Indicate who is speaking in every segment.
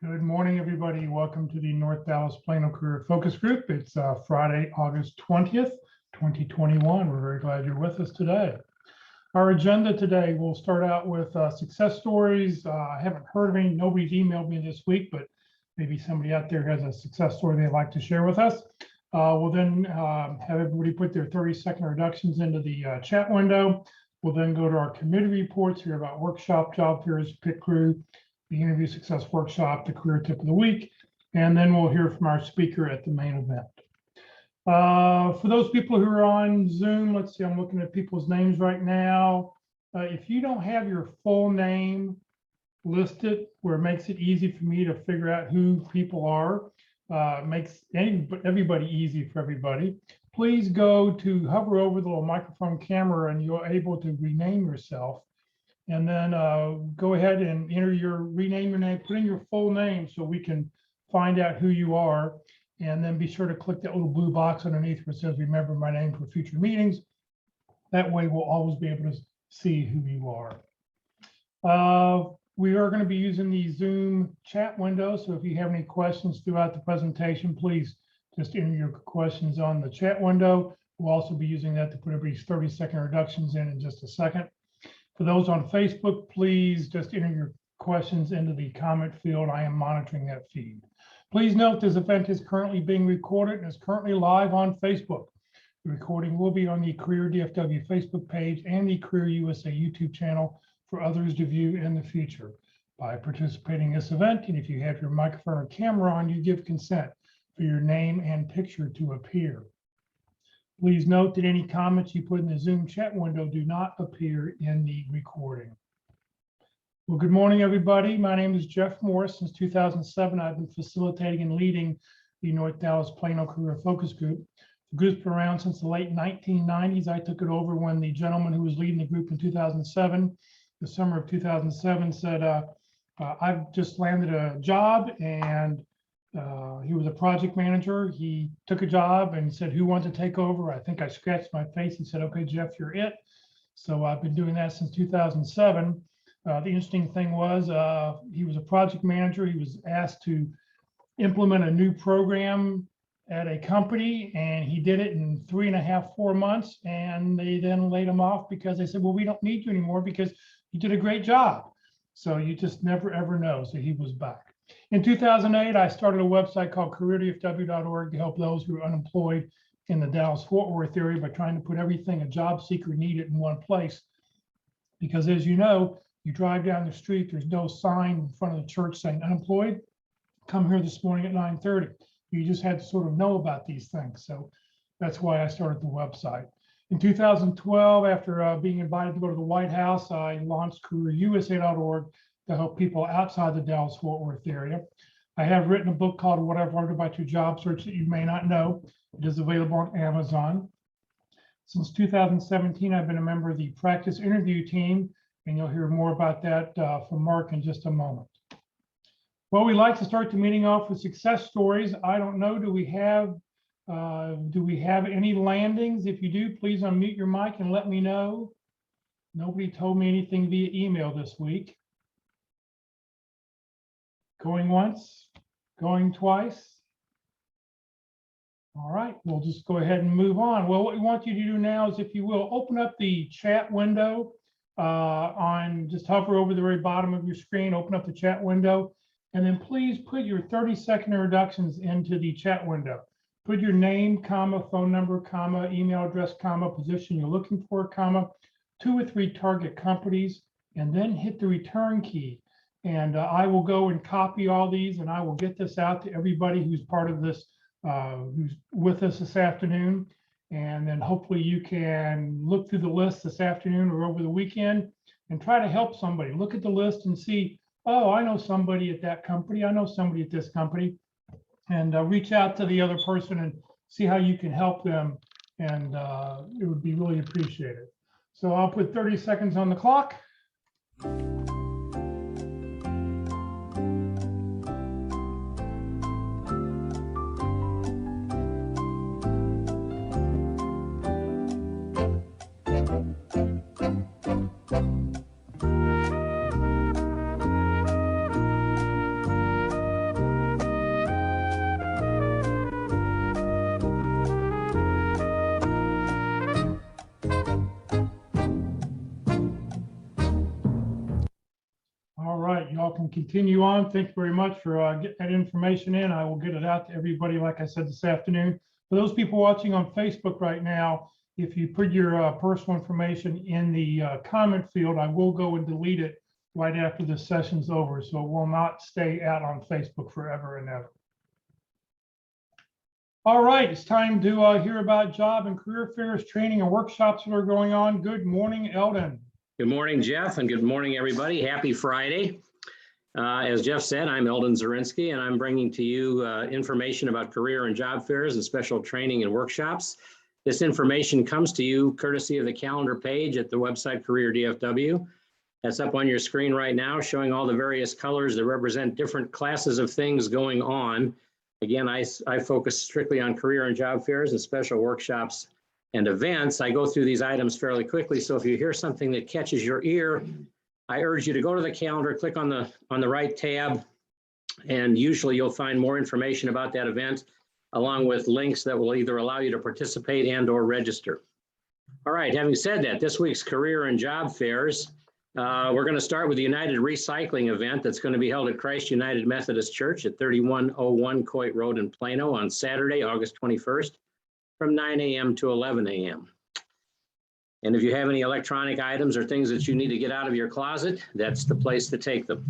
Speaker 1: Good morning, everybody. Welcome to the North Dallas Plano Career Focus Group. It's Friday, August 20th, 2021. We're very glad you're with us today. Our agenda today, we'll start out with success stories. I haven't heard of any, nobody's emailed me this week, but maybe somebody out there has a success story they'd like to share with us. We'll then have everybody put their 30-second introductions into the chat window. We'll then go to our committee reports, hear about workshop, job fairs, pit crew, the interview success workshop, the career tip of the week, and then we'll hear from our speaker at the main event. For those people who are on Zoom, let's see, I'm looking at people's names right now. If you don't have your full name listed, where it makes it easy for me to figure out who people are, makes everybody easy for everybody, please go to hover over the little microphone camera and you're able to rename yourself. And then go ahead and rename your name, put in your full name so we can find out who you are. And then be sure to click that little blue box underneath where it says, remember my name for future meetings. That way we'll always be able to see who you are. We are going to be using the Zoom chat window. So if you have any questions throughout the presentation, please just enter your questions on the chat window. We'll also be using that to put everybody's 30-second introductions in just a second. For those on Facebook, please just enter your questions into the comment field. I am monitoring that feed. Please note this event is currently being recorded and is currently live on Facebook. The recording will be on the Career DFW Facebook page and the Career USA YouTube channel for others to view in the future. By participating in this event, and if you have your microphone or camera on, you give consent for your name and picture to appear. Please note that any comments you put in the Zoom chat window do not appear in the recording. Well, good morning, everybody. My name is Jeff Morris. Since 2007, I've been facilitating and leading the North Dallas Plano Career Focus Group. The group's been around since the late 1990s. I took it over when the gentleman who was leading the group in 2007, the summer of 2007, said, I've just landed a job, and he was a project manager. He took a job and said, who wants to take over? I think I scratched my face. He said, okay, Jeff, you're it. So I've been doing that since 2007. The interesting thing was he was a project manager. He was asked to implement a new program at a company, and he did it in 3.5, 4 months. And they then laid him off because they said, well, we don't need you anymore because you did a great job. So you just never, ever know. So he was back. In 2008, I started a website called careerdfw.org to help those who are unemployed in the Dallas-Fort Worth area by trying to put everything a job seeker needed in one place. Because as you know, you drive down the street, there's no sign in front of the church saying unemployed. Come here this morning at 9:30. You just had to sort of know about these things. So that's why I started the website. In 2012, after being invited to go to the White House, I launched careerusa.org to help people outside the Dallas-Fort Worth area. I have written a book called What I've Learned About Your Job Search that you may not know. It is available on Amazon. Since 2017, I've been a member of the practice interview team, and you'll hear more about that from Mark in just a moment. Well, we like to start the meeting off with success stories. I don't know, do we have any landings? If you do, please unmute your mic and let me know. Nobody told me anything via email this week. Going once, going twice. All right, we'll just go ahead and move on. Well, what we want you to do now is, if you will, open up the chat window just hover over the very bottom of your screen, open up the chat window, and then please put your 30-second introductions into the chat window. Put your name, comma, phone number, comma, email address, comma, position you're looking for, comma, 2 or 3 target companies, and then hit the return key. And I will go and copy all these, and I will get this out to everybody who's part of this, who's with us this afternoon. And then hopefully you can look through the list this afternoon or over the weekend and try to help somebody. Look at the list and see, oh, I know somebody at that company. I know somebody at this company. And reach out to the other person and see how you can help them. And it would be really appreciated. So I'll put 30 seconds on the clock. can continue on. Thank you very much for getting that information in. I will get it out to everybody, like I said, this afternoon. For those people watching on Facebook right now, if you put your personal information in the comment field, I will go and delete it right after this session's over. So it will not stay out on Facebook forever and ever. All right, it's time to hear about job and career fairs, training, and workshops that are going on. Good morning, Eldon.
Speaker 2: Good morning, Jeff, and good morning, everybody. Happy Friday. As Jeff said, I'm Eldon Zarinsky, and I'm bringing to you information about career and job fairs and special training and workshops. This information comes to you courtesy of the calendar page at the website Career DFW. That's up on your screen right now, showing all the various colors that represent different classes of things going on. Again, I focus strictly on career and job fairs and special workshops and events. I go through these items fairly quickly, so if you hear something that catches your ear, I urge you to go to the calendar, click on the right tab, and usually you'll find more information about that event, along with links that will either allow you to participate and or register. All right, having said that, this week's career and job fairs, we're going to start with the United Recycling event that's going to be held at Christ United Methodist Church at 3101 Coit Road in Plano on Saturday, August 21st from 9 a.m. to 11 a.m. And if you have any electronic items or things that you need to get out of your closet, that's the place to take them.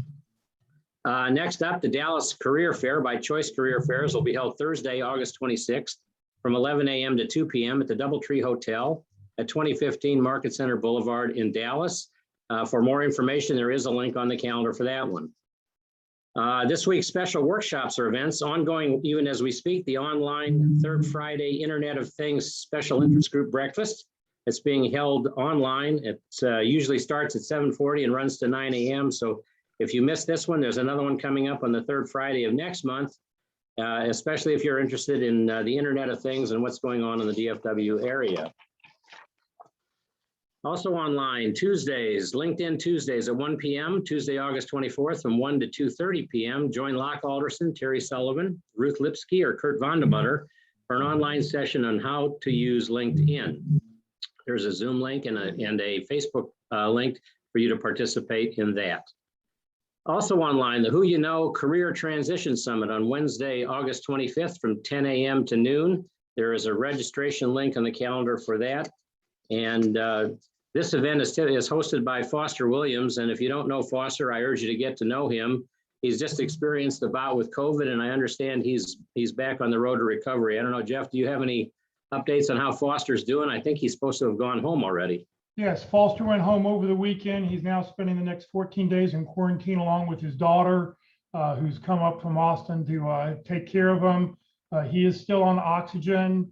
Speaker 2: Next up, the Dallas Career Fair by Choice Career Fairs will be held Thursday, August 26th from 11 a.m. to 2 p.m. at the Doubletree Hotel at 2015 Market Center Boulevard in Dallas. For more information, there is a link on the calendar for that one. This week's special workshops or events ongoing even as we speak, the online Third Friday Internet of Things Special Interest Group Breakfast. It's being held online. It usually starts at 7:40 and runs to 9 a.m. So if you missed this one, there's another one coming up on the third Friday of next month, especially if you're interested in the Internet of Things and what's going on in the DFW area. Also online, Tuesdays, LinkedIn Tuesdays at 1 p.m., Tuesday, August 24th from 1 to 2:30 p.m. Join Locke Alderson, Terry Sullivan, Ruth Lipsky, or Kurt Vondebutter for an online session on how to use LinkedIn. There's a Zoom link and a Facebook link for you to participate in that. Also online, the Who You Know Career Transition Summit on Wednesday, August 25th from 10 a.m. to noon. There is a registration link on the calendar for that. And this event is hosted by Foster Williams, and if you don't know Foster, I urge you to get to know him. He's just experienced a bout with COVID, and I understand he's back on the road to recovery. I don't know, Jeff, do you have any updates on how Foster's doing? I think he's supposed to have gone home already.
Speaker 1: Yes, Foster went home over the weekend. He's now spending the next 14 days in quarantine along with his daughter, who's come up from Austin to take care of him. He is still on oxygen.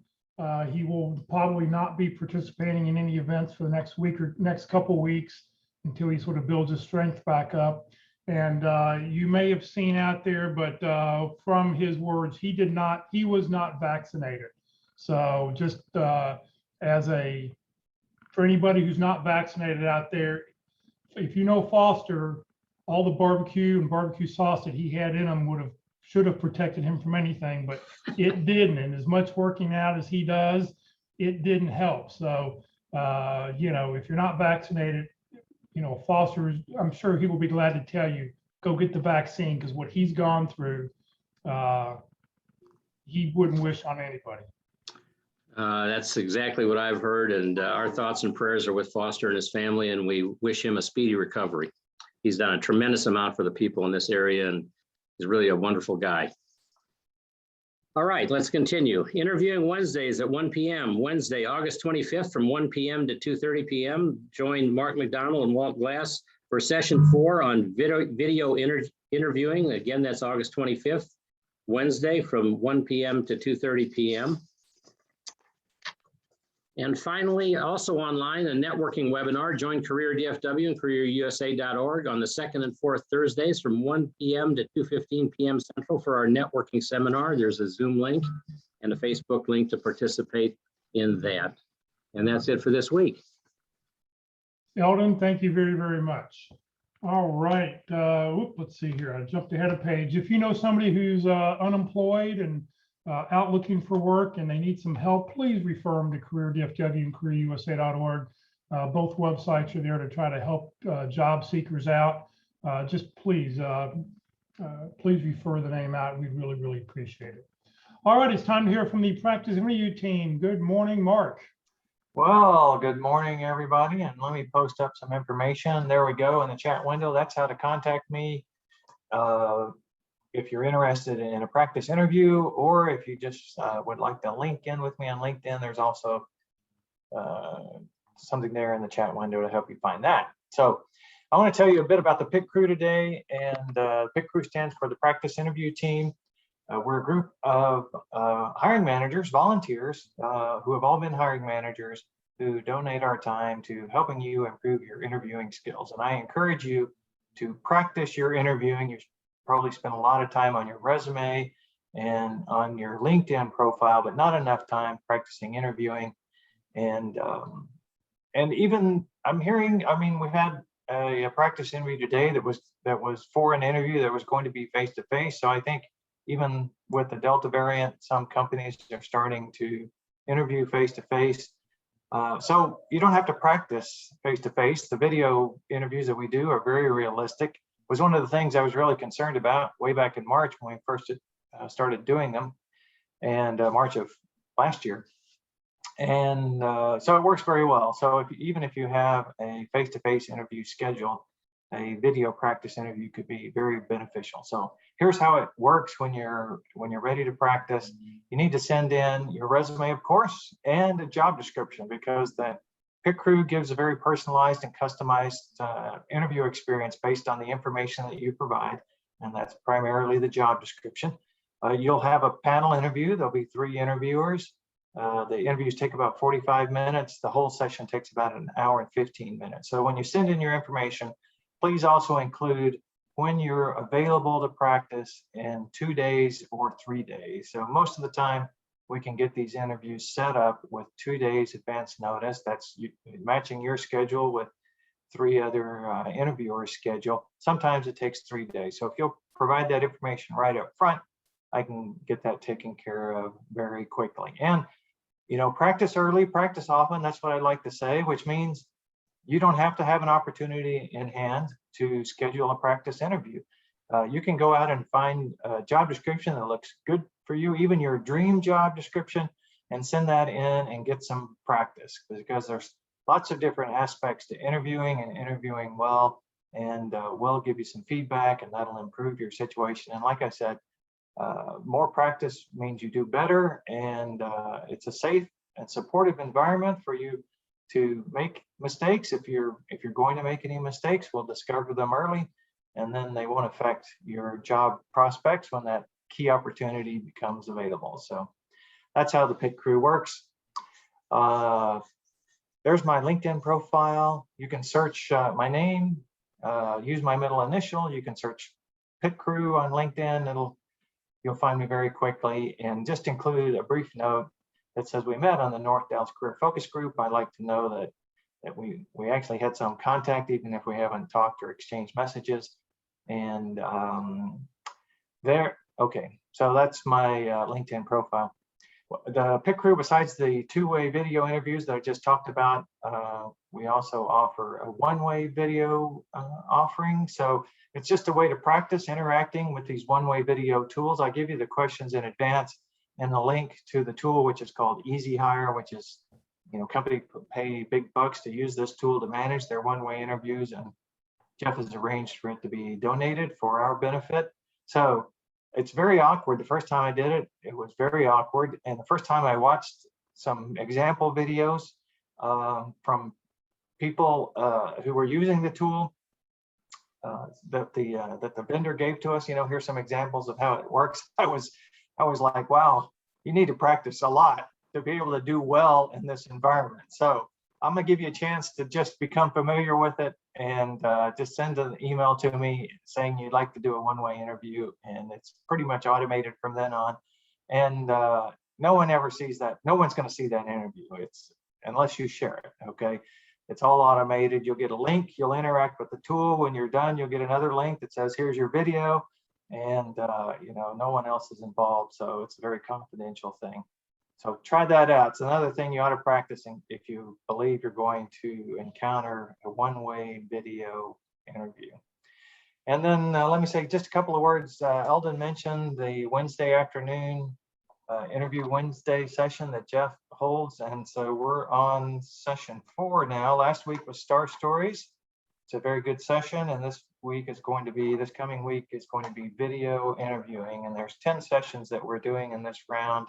Speaker 1: He will probably not be participating in any events for the next week or next couple weeks until he sort of builds his strength back up. And you may have seen out there, but from his words, he was not vaccinated. So just for anybody who's not vaccinated out there, if you know Foster, all the barbecue and barbecue sauce that he had in him should have protected him from anything, but it didn't. And as much working out as he does, it didn't help. So, if you're not vaccinated, Foster, I'm sure he will be glad to tell you, go get the vaccine, because what he's gone through, he wouldn't wish on anybody.
Speaker 2: That's exactly what I've heard. And our thoughts and prayers are with Foster and his family, and we wish him a speedy recovery. He's done a tremendous amount for the people in this area, and he's really a wonderful guy. All right, let's continue. Interviewing Wednesdays at 1 p.m. Wednesday, August 25th from 1 p.m. to 2:30 p.m. Join Mark McDonald and Walt Glass for session 4 on video interviewing. Again, that's August 25th, Wednesday from 1 p.m. to 2:30 p.m. And finally, also online, a networking webinar. Join Career DFW and CareerUSA.org on the 2nd and 4th Thursdays from 1 p.m. to 2:15 p.m. Central for our networking seminar. There's a Zoom link and a Facebook link to participate in that. And that's it for this week.
Speaker 1: Eldon, thank you very, very much. All right. Let's see here. I jumped ahead a page. If you know somebody who's unemployed and out looking for work and they need some help, please refer them to Career DFW and CareerUSA.org. Both websites are there to try to help job seekers out. just please refer the name out. We'd really, really appreciate it. All right, it's time to hear from the practice interview team. Good morning, Mark.
Speaker 3: Well, good morning, everybody, and let me post up some information. There we go in the chat window. That's how to contact me if you're interested in a practice interview, or if you just would like to link in with me on LinkedIn. There's also something there in the chat window to help you find that. So I want to tell you a bit about the PIT crew today, and PIT crew stands for the practice interview team. We're a group of hiring managers, volunteers, who have all been hiring managers who donate our time to helping you improve your interviewing skills. And I encourage you to practice your interviewing. You probably spend a lot of time on your resume and on your LinkedIn profile, but not enough time practicing interviewing. And even I'm hearing, I mean, we had a practice interview today that was for an interview that was going to be face-to-face. So I think even with the Delta variant, some companies are starting to interview face-to-face. So you don't have to practice face-to-face. The video interviews that we do are very realistic. It was one of the things I was really concerned about way back in March when we first started doing them, and March of last year. And so it works very well. So even if you have a face-to-face interview scheduled, a video practice interview could be very beneficial. So here's how it works when you're ready to practice. You need to send in your resume, of course, and a job description, because the PIT crew gives a very personalized and customized interview experience based on the information that you provide, and that's primarily the job description. You'll have a panel interview. There'll be 3 interviewers. The interviews take about 45 minutes. The whole session takes about an hour and 15 minutes. So when you send in your information, please also include when you're available to practice in 2 days or 3 days. So most of the time, we can get these interviews set up with 2 days advance notice. That's matching your schedule with 3 other interviewers' schedule. Sometimes it takes 3 days. So if you'll provide that information right up front, I can get that taken care of very quickly. And, you know, practice early, practice often. That's what I like to say, which means you don't have to have an opportunity in hand to schedule a practice interview. You can go out and find a job description that looks good for you, even your dream job description, and send that in and get some practice, because there's lots of different aspects to interviewing and interviewing well, and we'll give you some feedback, and that'll improve your situation. And like I said, more practice means you do better, and it's a safe and supportive environment for you to make mistakes. If you're going to make any mistakes, we'll discover them early, and then they won't affect your job prospects when that key opportunity becomes available. So that's how the PIT crew works. There's my LinkedIn profile. You can search my name, use my middle initial. You can search PIT crew on LinkedIn. You'll find me very quickly, and just include a brief note that says we met on the North Dallas Career Focus Group. I like to know that we actually had some contact, even if we haven't talked or exchanged messages. And okay, so that's my LinkedIn profile. The PIT crew, besides the 2-way video interviews that I just talked about, we also offer a 1-way video offering. So it's just a way to practice interacting with these 1-way video tools. I give you the questions in advance and the link to the tool, which is called Easy Hire, which is, you know, companies pay big bucks to use this tool to manage their 1-way interviews, and Jeff has arranged for it to be donated for our benefit. So it's very awkward. The first time I did it, it was very awkward. And the first time I watched some example videos from people who were using the tool that the vendor gave to us, you know, here's some examples of how it works. I was like, wow, you need to practice a lot to be able to do well in this environment. So I'm gonna give you a chance to just become familiar with it, and just send an email to me saying you'd like to do a 1-way interview, and it's pretty much automated from then on. And no one ever sees that. No one's gonna see that interview. It's unless you share it, okay? It's all automated. You'll get a link, you'll interact with the tool. When you're done, you'll get another link that says, here's your video. And you know, no one else is involved. So it's a very confidential thing. So try that out. It's another thing you ought to practice if you believe you're going to encounter a 1-way video interview. And then let me say just a couple of words. Eldon mentioned the Wednesday afternoon interview Wednesday session that Jeff holds. And so we're on session 4 now. Last week was Star Stories. It's a very good session. And this coming week is going to be video interviewing. And there's 10 sessions that we're doing in this round.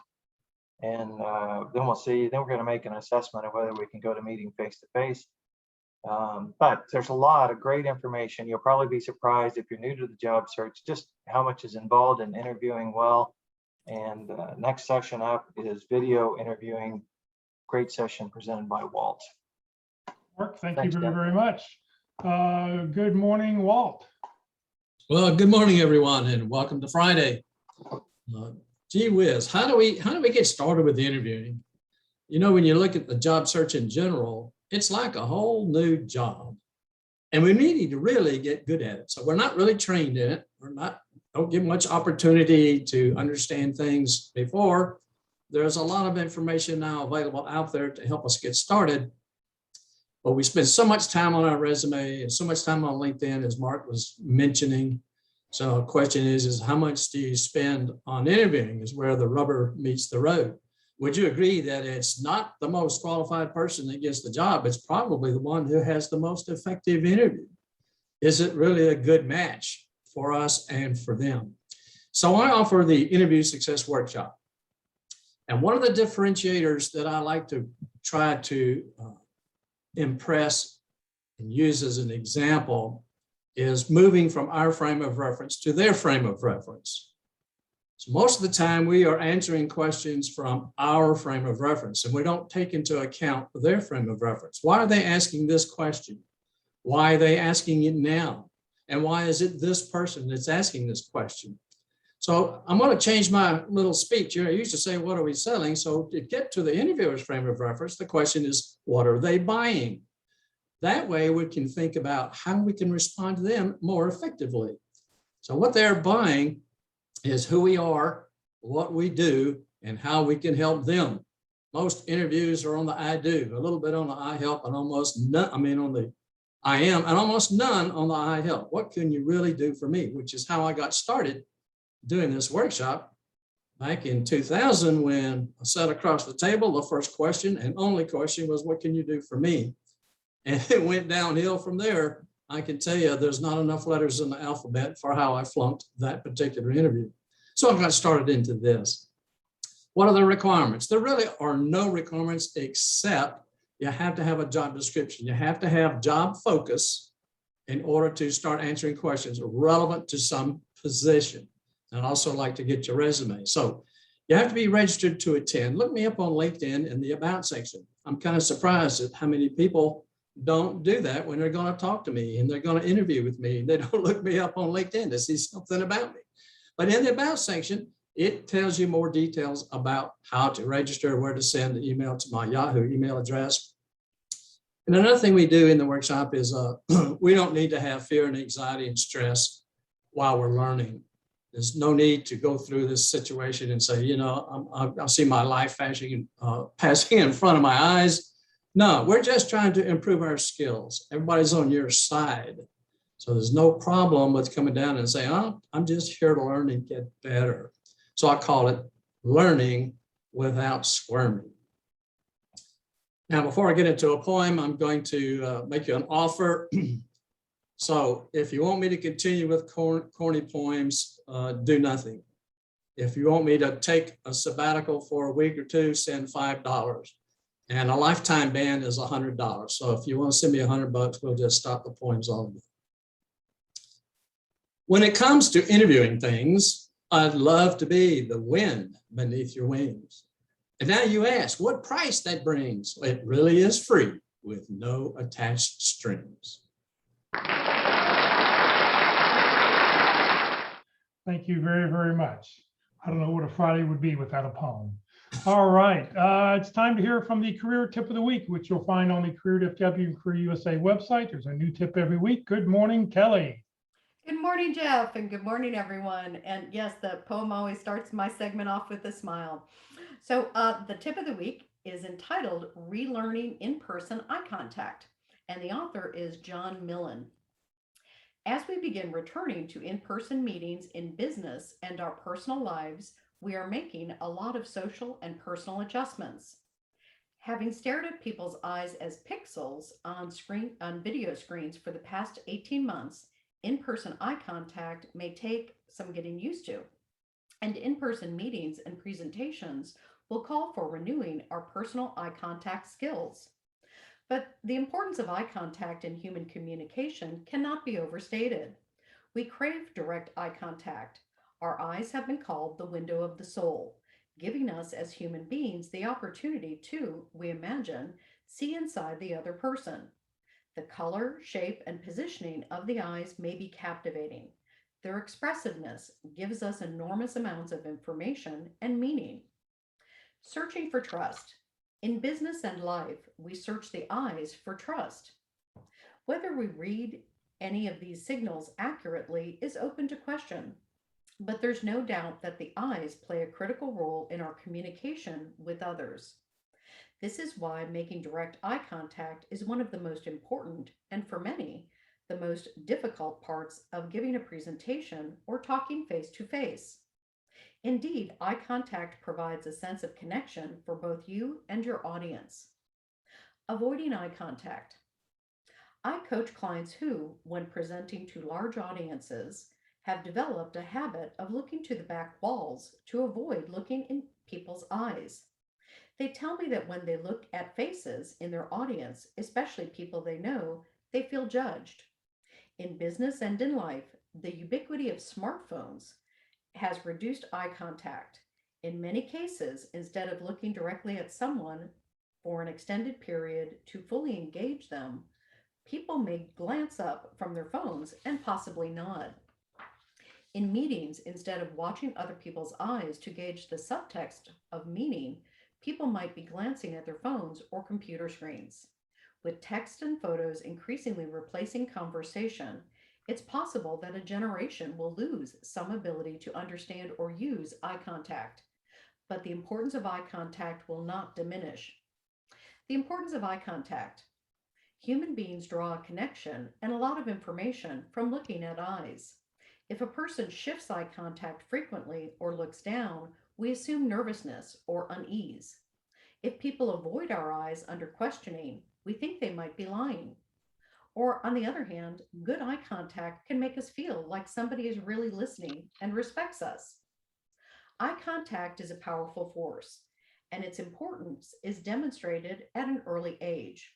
Speaker 3: And then we're going to make an assessment of whether we can go to meeting face to face. But there's a lot of great information. You'll probably be surprised if you're new to the job search, just how much is involved in interviewing well. And next session up is video interviewing. Great session presented by Walt.
Speaker 1: Mark, thank
Speaker 3: Thanks,
Speaker 1: you very,
Speaker 3: Dan.
Speaker 1: very much. Good morning, Walt.
Speaker 4: Well, good morning, everyone, and welcome to Friday. Gee whiz, how do we get started with the interviewing? You know, when you look at the job search in general, it's like a whole new job, and we need to really get good at it. So we're not really trained in it. Don't get much opportunity to understand things before. There's a lot of information now available out there to help us get started. But we spend so much time on our resume and so much time on LinkedIn, as Mark was mentioning. So the question is how much do you spend on interviewing is where the rubber meets the road. Would you agree that it's not the most qualified person that gets the job? It's probably the one who has the most effective interview. Is it really a good match for us and for them? So I offer the Interview Success Workshop. And one of the differentiators that I like to try to impress and use as an example is moving from our frame of reference to their frame of reference. So most of the time we are answering questions from our frame of reference and we don't take into account their frame of reference. Why are they asking this question? Why are they asking it now? And why is it this person that's asking this question? So I'm going to change my little speech. I used to say, what are we selling? So to get to the interviewer's frame of reference, the question is, what are they buying? That way we can think about how we can respond to them more effectively. So what they're buying is who we are, what we do, and how we can help them. Most interviews are on the I do, a little bit on the I help, and almost none, on the I am, and almost none on the I help. What can you really do for me? Which is how I got started doing this workshop back in 2000 when I sat across the table. The first question and only question was, what can you do for me? And it went downhill from there. I can tell you there's not enough letters in the alphabet for how I flunked that particular interview. So I got started into this. What are the requirements? There really are no requirements except you have to have a job description. You have to have job focus in order to start answering questions relevant to some position. And also like to get your resume. So you have to be registered to attend. Look me up on LinkedIn in the About section. I'm kind of surprised at how many people don't do that when they're going to talk to me and they're going to interview with me. They don't look me up on LinkedIn to see something about me. But in the About section, it tells you more details about how to register, where to send the email to my Yahoo email address. And another thing we do in the workshop is we don't need to have fear and anxiety and stress while we're learning. There's no need to go through this situation and say, you know, I'll see my life passing in front of my eyes. No, we're just trying to improve our skills. Everybody's on your side. So there's no problem with coming down and saying, oh, I'm just here to learn and get better. So I call it learning without squirming. Now, before I get into a poem, I'm going to make you an offer. So if you want me to continue with corny poems, do nothing. If you want me to take a sabbatical for a week or two, send $5. And a lifetime ban is $100. So if you want to send me $100, we'll just stop the poems altogether. When it comes to interviewing things, I'd love to be the wind beneath your wings. And now you ask, what price that brings? It really is free with no attached strings.
Speaker 1: Thank you very, very much. I don't know what a Friday would be without a poem. All right, it's time to hear from the career tip of the week, which you'll find on the Career FW and Career USA website. There's a new tip every week. Good morning, Kelly.
Speaker 5: Good morning, Jeff, and good morning, everyone. And yes, the poem always starts my segment off with a smile. So the tip of the week is entitled Relearning In-Person Eye Contact, and the author is John Millen. As we begin returning to in-person meetings in business and our personal lives, we are making a lot of social and personal adjustments. Having stared at people's eyes as pixels on video screens for the past 18 months, in-person eye contact may take some getting used to. And in-person meetings and presentations will call for renewing our personal eye contact skills. But the importance of eye contact in human communication cannot be overstated. We crave direct eye contact. Our eyes have been called the window of the soul, giving us as human beings the opportunity to, we imagine, see inside the other person. The color, shape, and positioning of the eyes may be captivating. Their expressiveness gives us enormous amounts of information and meaning. Searching for trust. In business and life, we search the eyes for trust. Whether we read any of these signals accurately is open to question, but there's no doubt that the eyes play a critical role in our communication with others. This is why making direct eye contact is one of the most important, and for many, the most difficult parts of giving a presentation or talking face to face. Indeed, eye contact provides a sense of connection for both you and your audience. Avoiding eye contact. I coach clients who, when presenting to large audiences, have developed a habit of looking to the back walls to avoid looking in people's eyes. They tell me that when they look at faces in their audience, especially people they know, they feel judged. In business and in life, the ubiquity of smartphones has reduced eye contact. In many cases, instead of looking directly at someone for an extended period to fully engage them, people may glance up from their phones and possibly nod. In meetings, instead of watching other people's eyes to gauge the subtext of meaning, people might be glancing at their phones or computer screens. With text and photos increasingly replacing conversation, it's possible that a generation will lose some ability to understand or use eye contact, but the importance of eye contact will not diminish. The importance of eye contact. Human beings draw a connection and a lot of information from looking at eyes. If a person shifts eye contact frequently or looks down, we assume nervousness or unease. If people avoid our eyes under questioning, we think they might be lying. Or, on the other hand, good eye contact can make us feel like somebody is really listening and respects us. Eye contact is a powerful force, and its importance is demonstrated at an early age.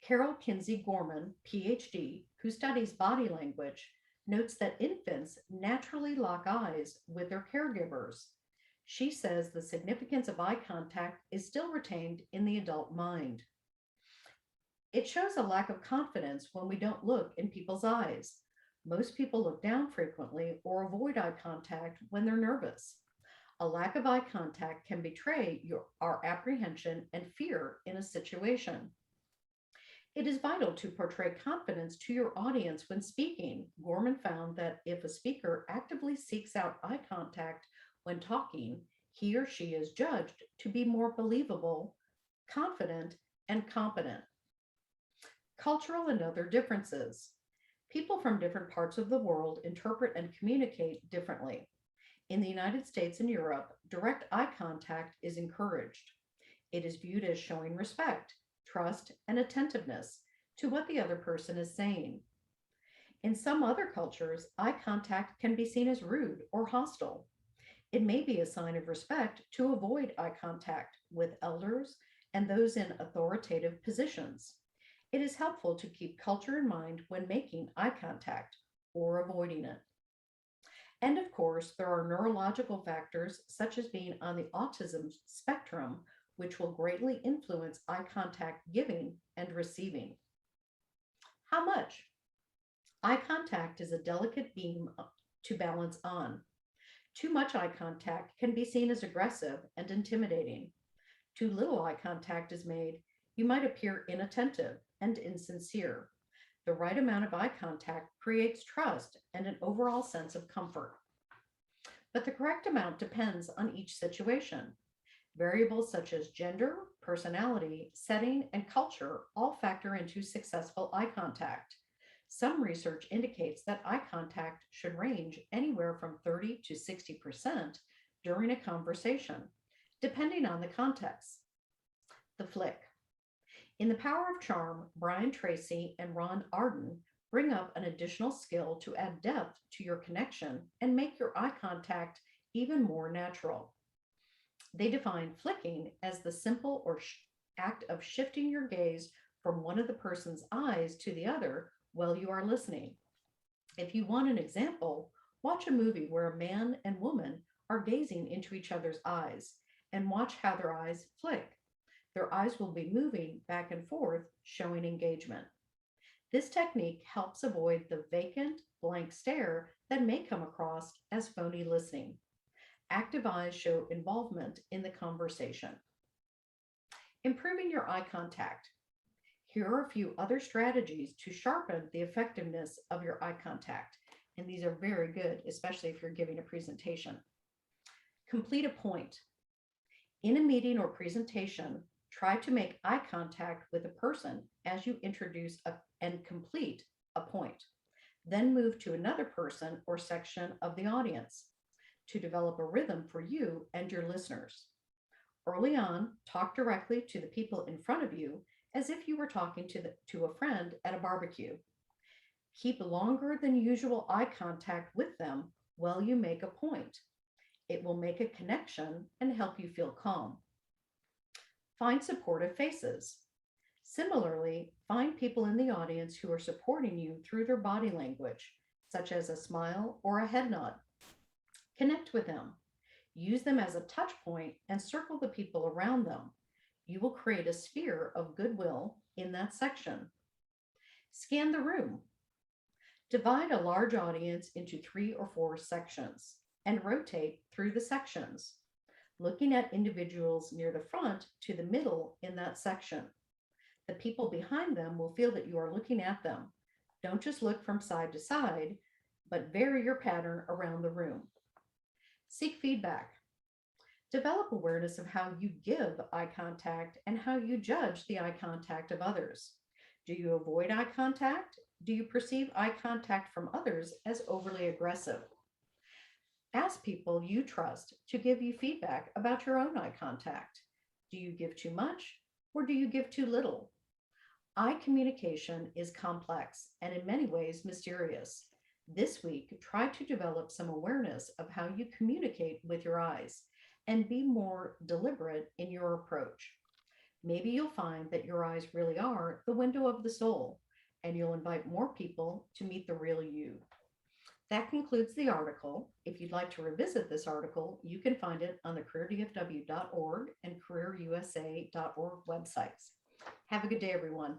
Speaker 5: Carol Kinsey Gorman, PhD, who studies body language, notes that infants naturally lock eyes with their caregivers. She says the significance of eye contact is still retained in the adult mind. It shows a lack of confidence when we don't look in people's eyes. Most people look down frequently or avoid eye contact when they're nervous. A lack of eye contact can betray our apprehension and fear in a situation. It is vital to portray confidence to your audience when speaking. Gorman found that if a speaker actively seeks out eye contact when talking, he or she is judged to be more believable, confident, and competent. Cultural and other differences. People from different parts of the world interpret and communicate differently. In the United States and Europe, direct eye contact is encouraged. It is viewed as showing respect, trust, and attentiveness to what the other person is saying. In some other cultures, eye contact can be seen as rude or hostile. It may be a sign of respect to avoid eye contact with elders and those in authoritative positions. It is helpful to keep culture in mind when making eye contact or avoiding it. And of course, there are neurological factors such as being on the autism spectrum, which will greatly influence eye contact giving and receiving. How much? Eye contact is a delicate beam to balance on. Too much eye contact can be seen as aggressive and intimidating. Too little eye contact is made, you might appear inattentive and insincere. The right amount of eye contact creates trust and an overall sense of comfort. But the correct amount depends on each situation. Variables such as gender, personality, setting, and culture all factor into successful eye contact. Some research indicates that eye contact should range anywhere from 30 to 60% during a conversation, depending on the context. The flick. In The Power of Charm, Brian Tracy and Ron Arden bring up an additional skill to add depth to your connection and make your eye contact even more natural. They define flicking as the simple act of shifting your gaze from one of the person's eyes to the other while you are listening. If you want an example, watch a movie where a man and woman are gazing into each other's eyes and watch how their eyes flick. Their eyes will be moving back and forth, showing engagement. This technique helps avoid the vacant, blank stare that may come across as phony listening. Active eyes show involvement in the conversation. Improving your eye contact. Here are a few other strategies to sharpen the effectiveness of your eye contact. And these are very good, especially if you're giving a presentation. Complete a point. In a meeting or presentation, try to make eye contact with a person as you introduce and complete a point. Then move to another person or section of the audience to develop a rhythm for you and your listeners. Early on, talk directly to the people in front of you as if you were talking to a friend at a barbecue. Keep longer than usual eye contact with them while you make a point. It will make a connection and help you feel calm. Find supportive faces. Similarly, find people in the audience who are supporting you through their body language, such as a smile or a head nod. Connect with them. Use them as a touch point and circle the people around them. You will create a sphere of goodwill in that section. Scan the room. Divide a large audience into 3 or 4 sections and rotate through the sections, looking at individuals near the front to the middle in that section. The people behind them will feel that you are looking at them. Don't just look from side to side, but vary your pattern around the room. Seek feedback. Develop awareness of how you give eye contact and how you judge the eye contact of others. Do you avoid eye contact? Do you perceive eye contact from others as overly aggressive? Ask people you trust to give you feedback about your own eye contact. Do you give too much or do you give too little? Eye communication is complex and in many ways mysterious. This week, try to develop some awareness of how you communicate with your eyes and be more deliberate in your approach. Maybe you'll find that your eyes really are the window of the soul, and you'll invite more people to meet the real you. That concludes the article. If you'd like to revisit this article, you can find it on the careerdfw.org and careerusa.org websites. Have a good day, everyone.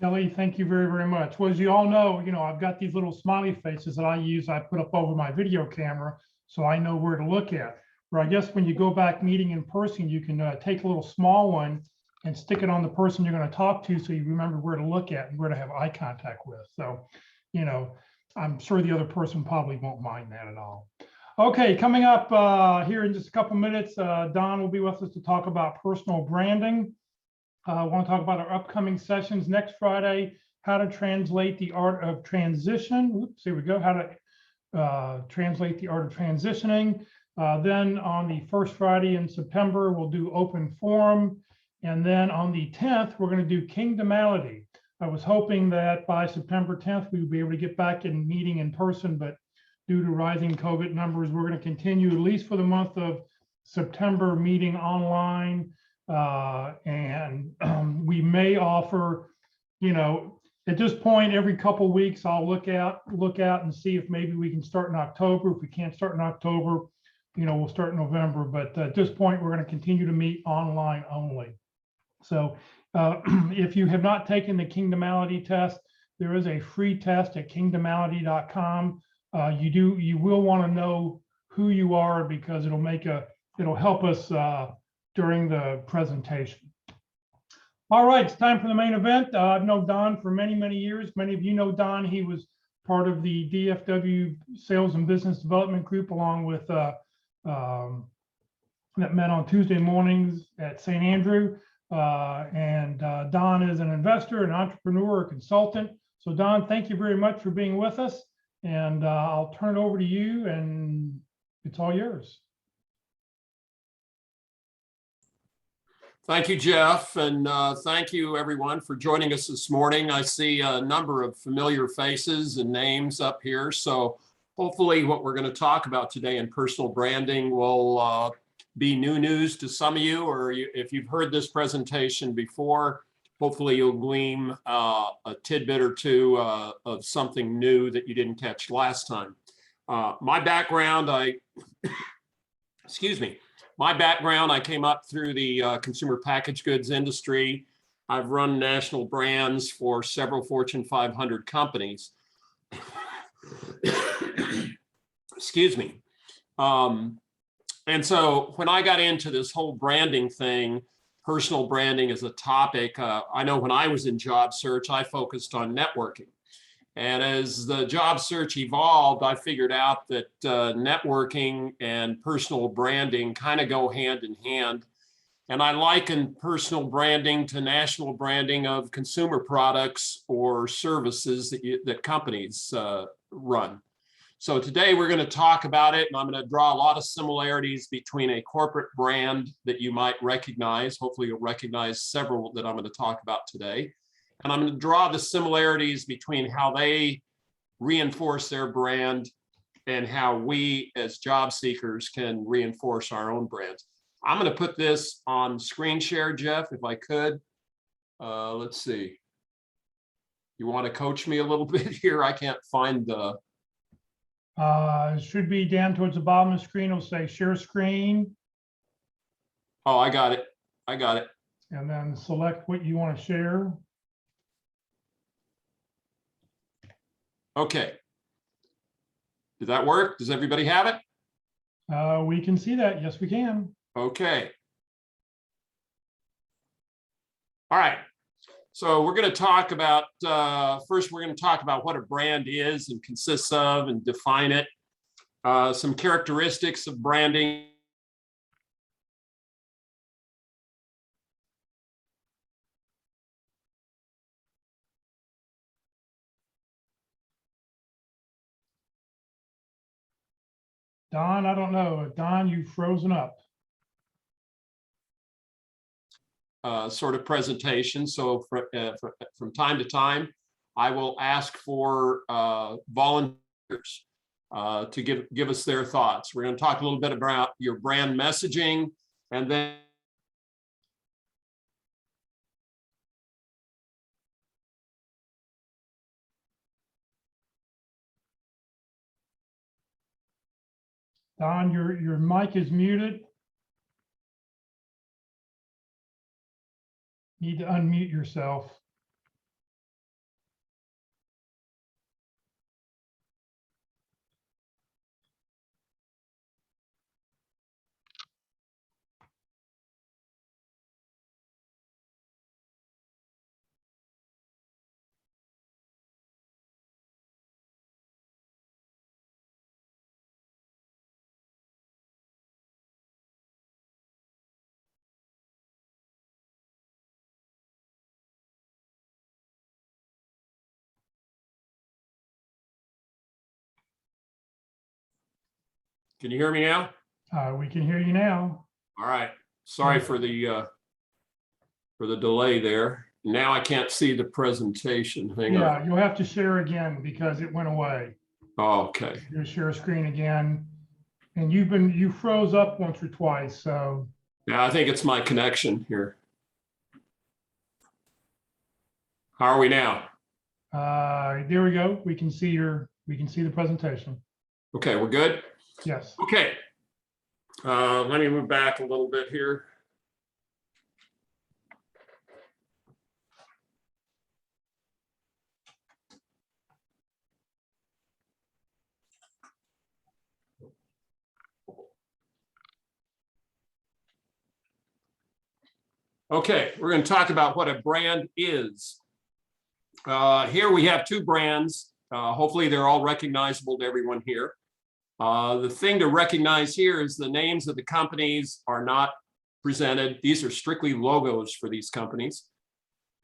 Speaker 1: Kelly, thank you very, very much. Well, as you all know, I've got these little smiley faces that I put up over my video camera, so I know where to look at. Where I guess when you go back meeting in person, you can take a little small one and stick it on the person you're going to talk to so you remember where to look at and where to have eye contact with. So, I'm sure the other person probably won't mind that at all. Okay, coming up here in just a couple minutes, Don will be with us to talk about personal branding. I want to talk about our upcoming sessions next Friday, how to translate the art of transition. Oops, here we go, how to translate the art of transitioning. Then on the first Friday in September, we'll do open forum. And then on the 10th, we're going to do kingdomality. I was hoping that by September 10th, we would be able to get back in meeting in person, but due to rising COVID numbers, we're going to continue at least for the month of September meeting online. And we may offer, at this point, every couple of weeks, I'll look out and see if maybe we can start in October. If we can't start in October, we'll start in November. But at this point, we're going to continue to meet online only. So if you have not taken the Kingdomality test, there is a free test at kingdomality.com. You will want to know who you are because it'll help us during the presentation. All right, it's time for the main event. I've known Don for many, many years. Many of you know Don. He was part of the DFW Sales and Business Development Group, along with that met on Tuesday mornings at St. Andrew. Don is an investor, an entrepreneur, a consultant. So Don, thank you very much for being with us, and I'll turn it over to you, and it's all yours.
Speaker 6: Thank you, Jeff, and thank you everyone for joining us this morning. I see a number of familiar faces and names up here, so hopefully what we're going to talk about today in personal branding will be new news to some of you, or if you've heard this presentation before, hopefully you'll glean a tidbit or two of something new that you didn't catch last time. My background, excuse me. My background, I came up through the consumer packaged goods industry. I've run national brands for several Fortune 500 companies. Excuse me. And so when I got into this whole branding thing, personal branding as a topic, I know when I was in job search, I focused on networking. And as the job search evolved, I figured out that networking and personal branding kind of go hand in hand. And I liken personal branding to national branding of consumer products or services that companies run. So today we're going to talk about it, and I'm going to draw a lot of similarities between a corporate brand that you might recognize. Hopefully you'll recognize several that I'm going to talk about today. And I'm going to draw the similarities between how they reinforce their brand and how we as job seekers can reinforce our own brands. I'm going to put this on screen share, Jeff, if I could. Let's see. You want to coach me a little bit here? I can't find the...
Speaker 1: It should be down towards the bottom of the screen. It'll say share screen.
Speaker 6: Oh, I got it. I got it.
Speaker 1: And then select what you want to share.
Speaker 6: Okay. Did that work? Does everybody have it?
Speaker 1: We can see that. Yes, we can.
Speaker 6: Okay. All right. So we're going to talk about, first, we're going to talk about what a brand is and consists of and define it. Some characteristics of branding.
Speaker 1: Don, I don't know. Don, you've frozen up.
Speaker 6: Sort of presentation. So from time to time, I will ask for volunteers to give us their thoughts. We're going to talk a little bit about your brand messaging, and then
Speaker 1: Don, your mic is muted. Need to unmute yourself.
Speaker 6: can you hear me now?
Speaker 1: We can hear you now.
Speaker 6: All right. Sorry for the delay there. Now I can't see the presentation. Hang on.
Speaker 1: Yeah, you'll have to share again because it went away.
Speaker 6: Oh, okay.
Speaker 1: You share screen again. And you froze up once or twice, so.
Speaker 6: Yeah, I think it's my connection here. How are we now?
Speaker 1: There we go. We can see the presentation.
Speaker 6: Okay, we're good?
Speaker 1: Yes.
Speaker 6: Okay. Let me move back a little bit here. Okay, we're going to talk about what a brand is. Here we have two brands. Hopefully they're all recognizable to everyone here. The thing to recognize here is the names of the companies are not presented. These are strictly logos for these companies.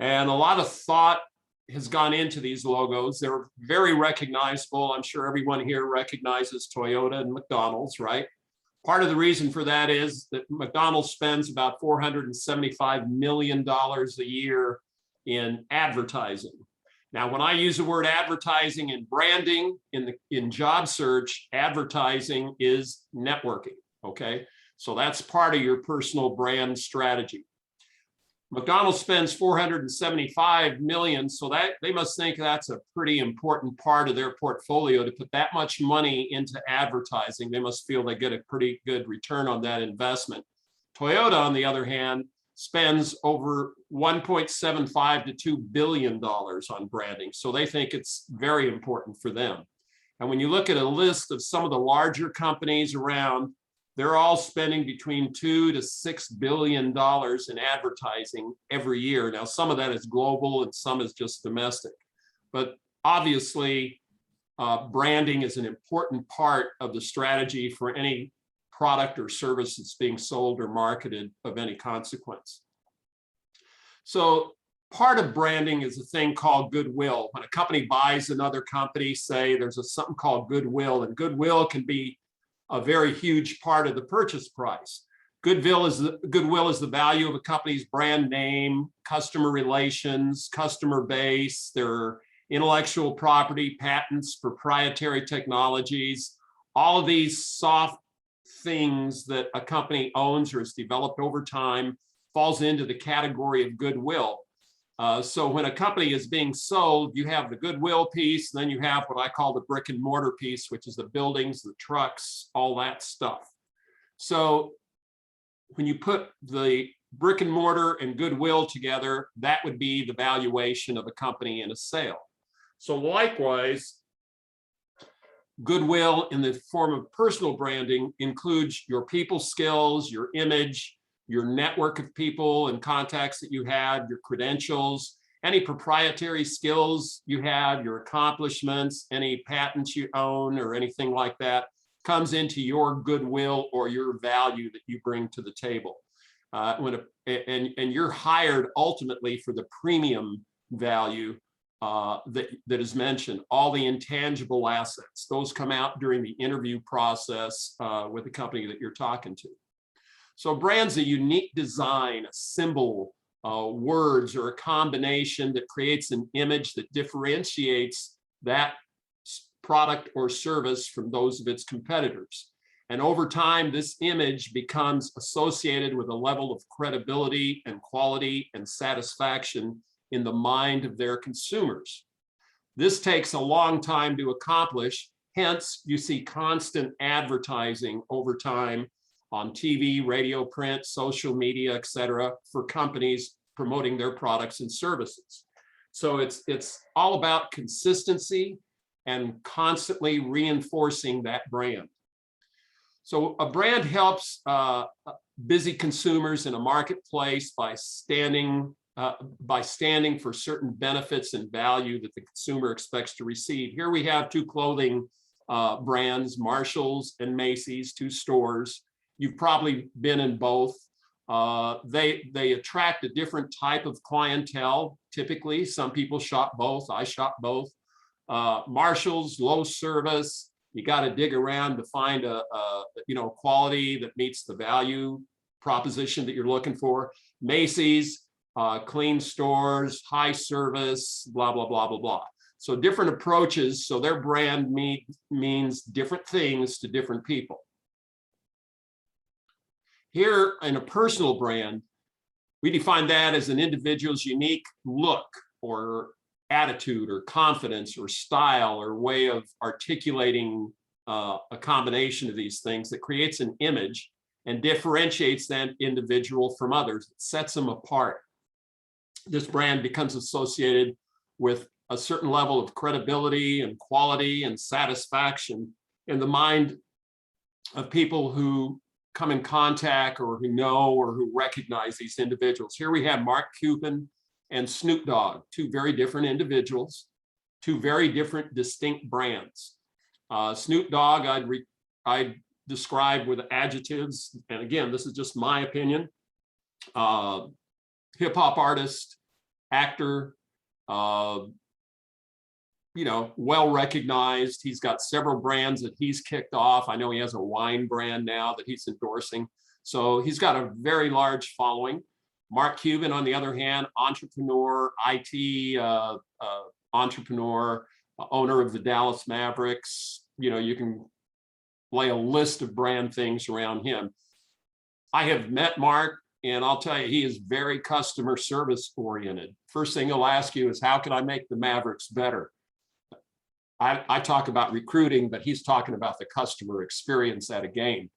Speaker 6: And a lot of thought has gone into these logos. They're very recognizable. I'm sure everyone here recognizes Toyota and McDonald's, right? Part of the reason for that is that McDonald's spends about $475 million a year in advertising. Now, when I use the word advertising and branding in job search, advertising is networking, okay? So that's part of your personal brand strategy. McDonald's spends 475 million, so that they must think that's a pretty important part of their portfolio to put that much money into advertising. They must feel they get a pretty good return on that investment. Toyota, on the other hand, spends over 1.75 to $2 billion on branding, so they think it's very important for them. And when you look at a list of some of the larger companies around, they're all spending between $2 to $6 billion in advertising every year. Now, some of that is global and some is just domestic. But obviously, branding is an important part of the strategy for any product or service that's being sold or marketed of any consequence. So part of branding is a thing called goodwill. When a company buys another company, say there's something called goodwill, and goodwill can be a very huge part of the purchase price. Goodwill is the value of a company's brand name, customer relations, customer base, their intellectual property, patents, proprietary technologies, all of these soft things that a company owns or has developed over time falls into the category of goodwill. So when a company is being sold, you have the goodwill piece, then you have what I call the brick and mortar piece, which is the buildings, the trucks, all that stuff. So when you put the brick and mortar and goodwill together, that would be the valuation of a company in a sale. So likewise, goodwill in the form of personal branding includes your people skills, your image, your network of people and contacts that you had, your credentials, any proprietary skills you have, your accomplishments, any patents you own or anything like that comes into your goodwill or your value that you bring to the table. And you're hired ultimately for the premium value that is mentioned, all the intangible assets. Those come out during the interview process with the company that you're talking to. So brand's a unique design, a symbol, words, or a combination that creates an image that differentiates that product or service from those of its competitors. And over time, this image becomes associated with a level of credibility and quality and satisfaction in the mind of their consumers. This takes a long time to accomplish. Hence, you see constant advertising over time on TV, radio, print, social media, et cetera, for companies promoting their products and services. So it's all about consistency and constantly reinforcing that brand. So a brand helps busy consumers in a marketplace by standing for certain benefits and value that the consumer expects to receive. Here we have two clothing brands, Marshalls and Macy's, two stores. You've probably been in both. They attract a different type of clientele. Typically, some people shop both. I shop both. Marshalls, low service. You got to dig around to find a quality that meets the value proposition that you're looking for. Macy's, clean stores, high service, blah, blah, blah, blah, blah. So different approaches. So their brand means different things to different people. Here in a personal brand, we define that as an individual's unique look or attitude or confidence or style or way of articulating a combination of these things that creates an image and differentiates that individual from others. It sets them apart. This brand becomes associated with a certain level of credibility and quality and satisfaction in the mind of people who come in contact or who know or who recognize these individuals. Here we have Mark Cuban and Snoop Dogg, two very different individuals, two very different distinct brands. Snoop Dogg I'd describe with adjectives, and again, this is just my opinion, hip hop artist, actor, You know, well recognized. He's got several brands that he's kicked off. I know he has a wine brand now that he's endorsing. So he's got a very large following. Mark Cuban, on the other hand, entrepreneur, IT entrepreneur, owner of the Dallas Mavericks. You know, you can lay a list of brand things around him. I have met Mark, and I'll tell you, he is very customer service oriented. First thing he'll ask you is, how can I make the Mavericks better? I talk about recruiting, but he's talking about the customer experience at a game.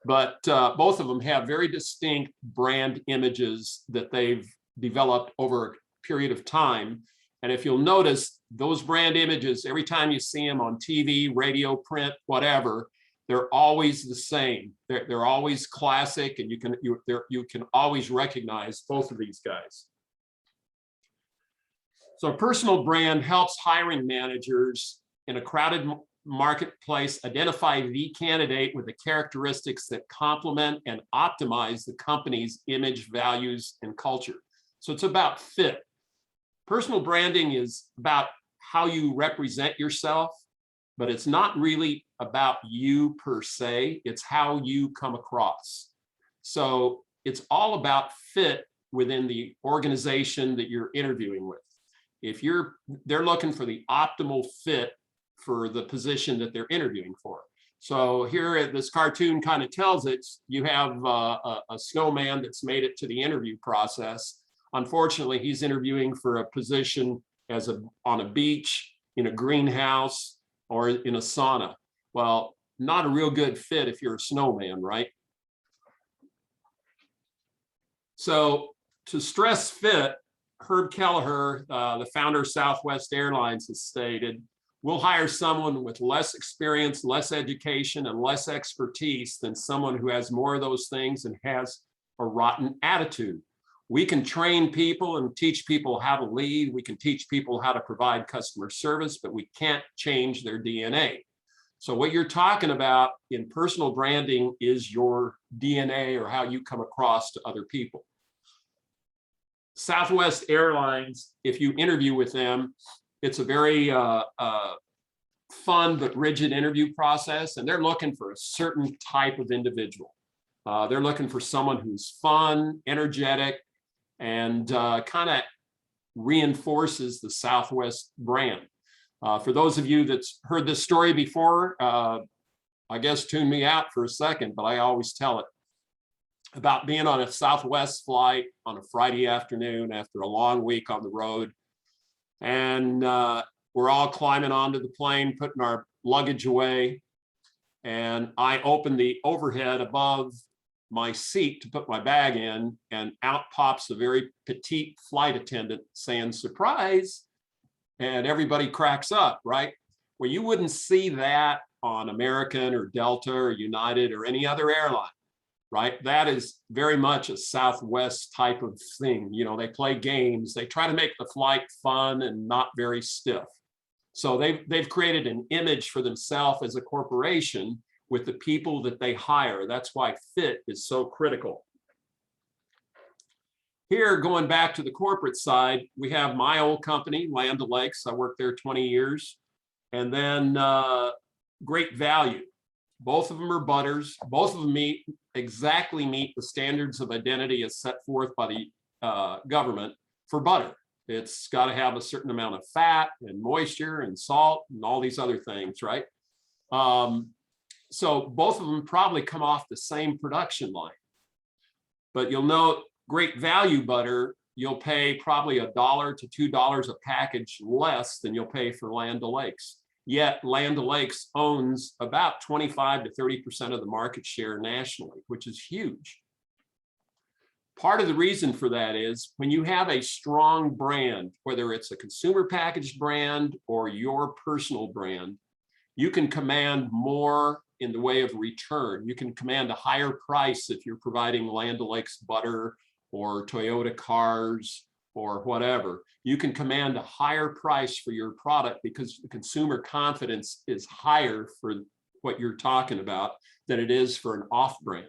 Speaker 6: But both of them have very distinct brand images that they've developed over a period of time. And if you'll notice, those brand images, every time you see them on TV, radio, print, whatever, they're always the same. They're always classic, and you can always recognize both of these guys. So a personal brand helps hiring managers in a crowded marketplace identify the candidate with the characteristics that complement and optimize the company's image, values, and culture. So it's about fit. Personal branding is about how you represent yourself, but it's not really about you per se. It's how you come across. So it's all about fit within the organization that you're interviewing with. If they're looking for the optimal fit for the position that they're interviewing for. So here, this cartoon kind of tells it. You have a snowman that's made it to the interview process. Unfortunately, he's interviewing for a position on a beach, in a greenhouse, or in a sauna. Well, not a real good fit if you're a snowman, right? So to stress fit, Herb Kelleher, the founder of Southwest Airlines, has stated, we'll hire someone with less experience, less education, and less expertise than someone who has more of those things and has a rotten attitude. We can train people and teach people how to lead. We can teach people how to provide customer service, but we can't change their DNA. So what you're talking about in personal branding is your DNA, or how you come across to other people. Southwest Airlines, if you interview with them, it's a very fun but rigid interview process, and they're looking for a certain type of individual. They're looking for someone who's fun, energetic, and kind of reinforces the Southwest brand. For those of you that's heard this story before, I guess tune me out for a second, but I always tell it about being on a Southwest flight on a Friday afternoon after a long week on the road. And we're all climbing onto the plane, putting our luggage away. And I open the overhead above my seat to put my bag in, and out pops a very petite flight attendant saying, "Surprise." And everybody cracks up, right? Well, you wouldn't see that on American or Delta or United or any other airline, right? That is very much a Southwest type of thing. You know, they play games. They try to make the flight fun and not very stiff. So they've created an image for themselves as a corporation with the people that they hire. That's why fit is so critical. Here, going back to the corporate side, we have my old company, Land O'Lakes. I worked there 20 years. And then Great Value. Both of them are butters. Both of them exactly meet the standards of identity as set forth by the government for butter. It's got to have a certain amount of fat and moisture and salt and all these other things, right? So both of them probably come off the same production line. But you'll note Great Value butter, you'll pay probably $1 to $2 a package less than you'll pay for Land O'Lakes. Yet Land O'Lakes owns about 25 to 30% of the market share nationally, which is huge. Part of the reason for that is when you have a strong brand, whether it's a consumer packaged brand or your personal brand, you can command more in the way of return. You can command a higher price if you're providing Land O'Lakes butter or Toyota cars or whatever. You can command a higher price for your product because the consumer confidence is higher for what you're talking about than it is for an off-brand.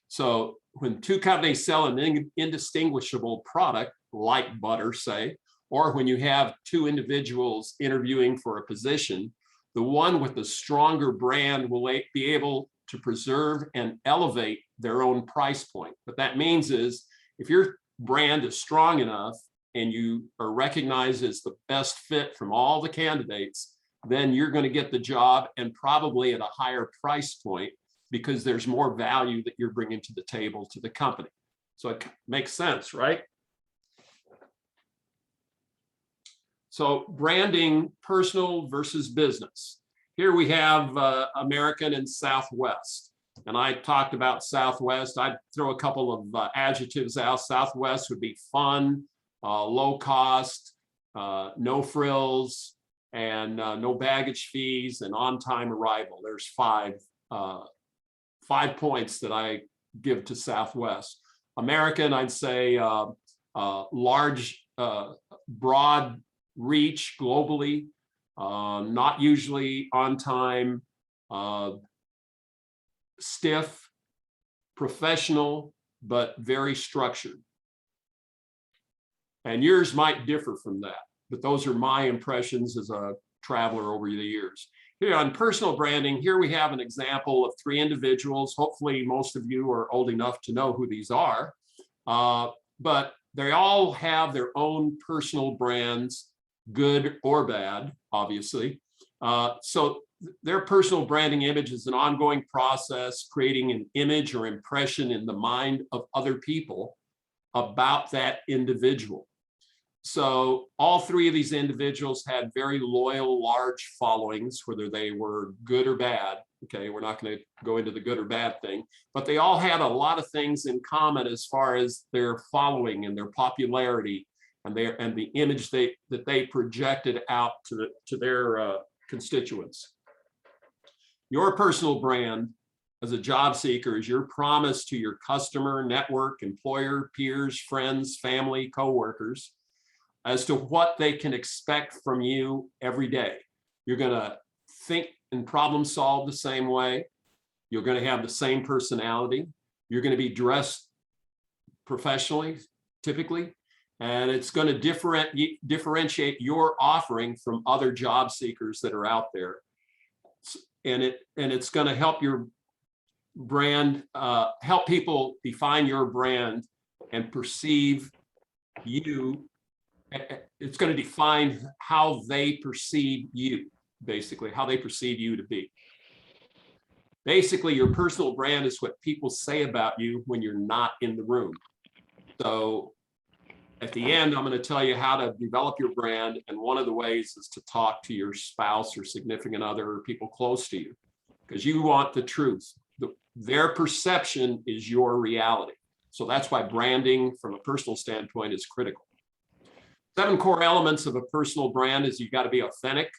Speaker 6: So when two companies sell an indistinguishable product like butter, say, or when you have two individuals interviewing for a position, the one with the stronger brand will be able to preserve and elevate their own price point. What that means is if your brand is strong enough and you are recognized as the best fit from all the candidates, then you're going to get the job, and probably at a higher price point, because there's more value that you're bringing to the table to the company. So it makes sense, right? So branding, personal versus business. Here we have American and Southwest. And I talked about Southwest. I'd throw a couple of adjectives out. Southwest would be fun, low cost, no frills, and no baggage fees, and on-time arrival. There's five points that I give to Southwest. American, I'd say large, broad reach globally, not usually on time, stiff, professional, but very structured. And yours might differ from that, but those are my impressions as a traveler over the years. Here on personal branding, here we have an example of three individuals. Hopefully most of you are old enough to know who these are, but they all have their own personal brands, good or bad, obviously. So their personal branding image is an ongoing process, creating an image or impression in the mind of other people about that individual. So all three of these individuals had very loyal, large followings, whether they were good or bad. Okay, we're not going to go into the good or bad thing, but they all had a lot of things in common as far as their following and their popularity and the image that they projected out to their constituents. Your personal brand as a job seeker is your promise to your customer, network, employer, peers, friends, family, coworkers, as to what they can expect from you every day. You're going to think and problem solve the same way. You're going to have the same personality. You're going to be dressed professionally, typically, and it's going to differentiate your offering from other job seekers that are out there. And it's going to help your brand, help people define your brand and perceive you. It's going to define how they perceive you, basically, how they perceive you to be. Basically, your personal brand is what people say about you when you're not in the room. So at the end, I'm going to tell you how to develop your brand. And one of the ways is to talk to your spouse or significant other or people close to you, because you want the truth. Their perception is your reality. So that's why branding from a personal standpoint is critical. 7 core elements of a personal brand is you've got to be authentic,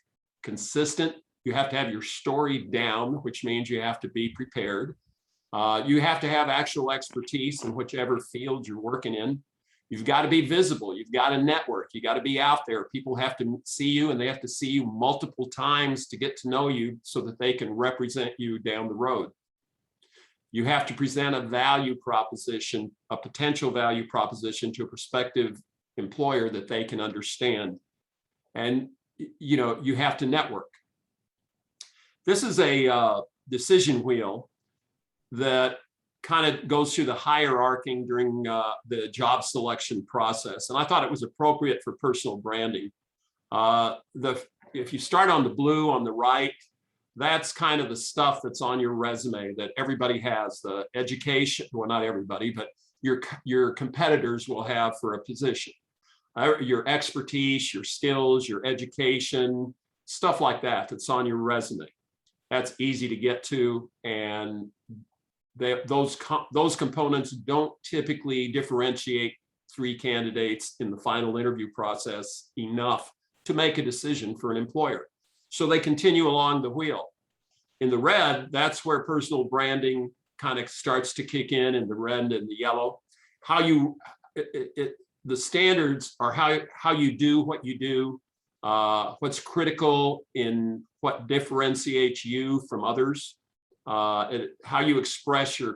Speaker 6: consistent. You have to have your story down, which means you have to be prepared. You have to have actual expertise in whichever field you're working in. You've got to be visible. You've got to network. You got to be out there. People have to see you, and they have to see you multiple times to get to know you so that they can represent you down the road. You have to present a value proposition, a potential value proposition to a prospective employer that they can understand. And you have to network. This is a decision wheel that kind of goes through the hierarchy during the job selection process. And I thought it was appropriate for personal branding. If you start on the blue on the right, that's kind of the stuff that's on your resume that everybody has, the education, well, not everybody, but your competitors will have for a position. Your expertise, your skills, your education, stuff like that, that's on your resume. That's easy to get to, and those components don't typically differentiate 3 candidates in the final interview process enough to make a decision for an employer. So they continue along the wheel. In the red, that's where personal branding kind of starts to kick in the red and the yellow. The standards are how you do what you do, what's critical in what differentiates you from others, how you express the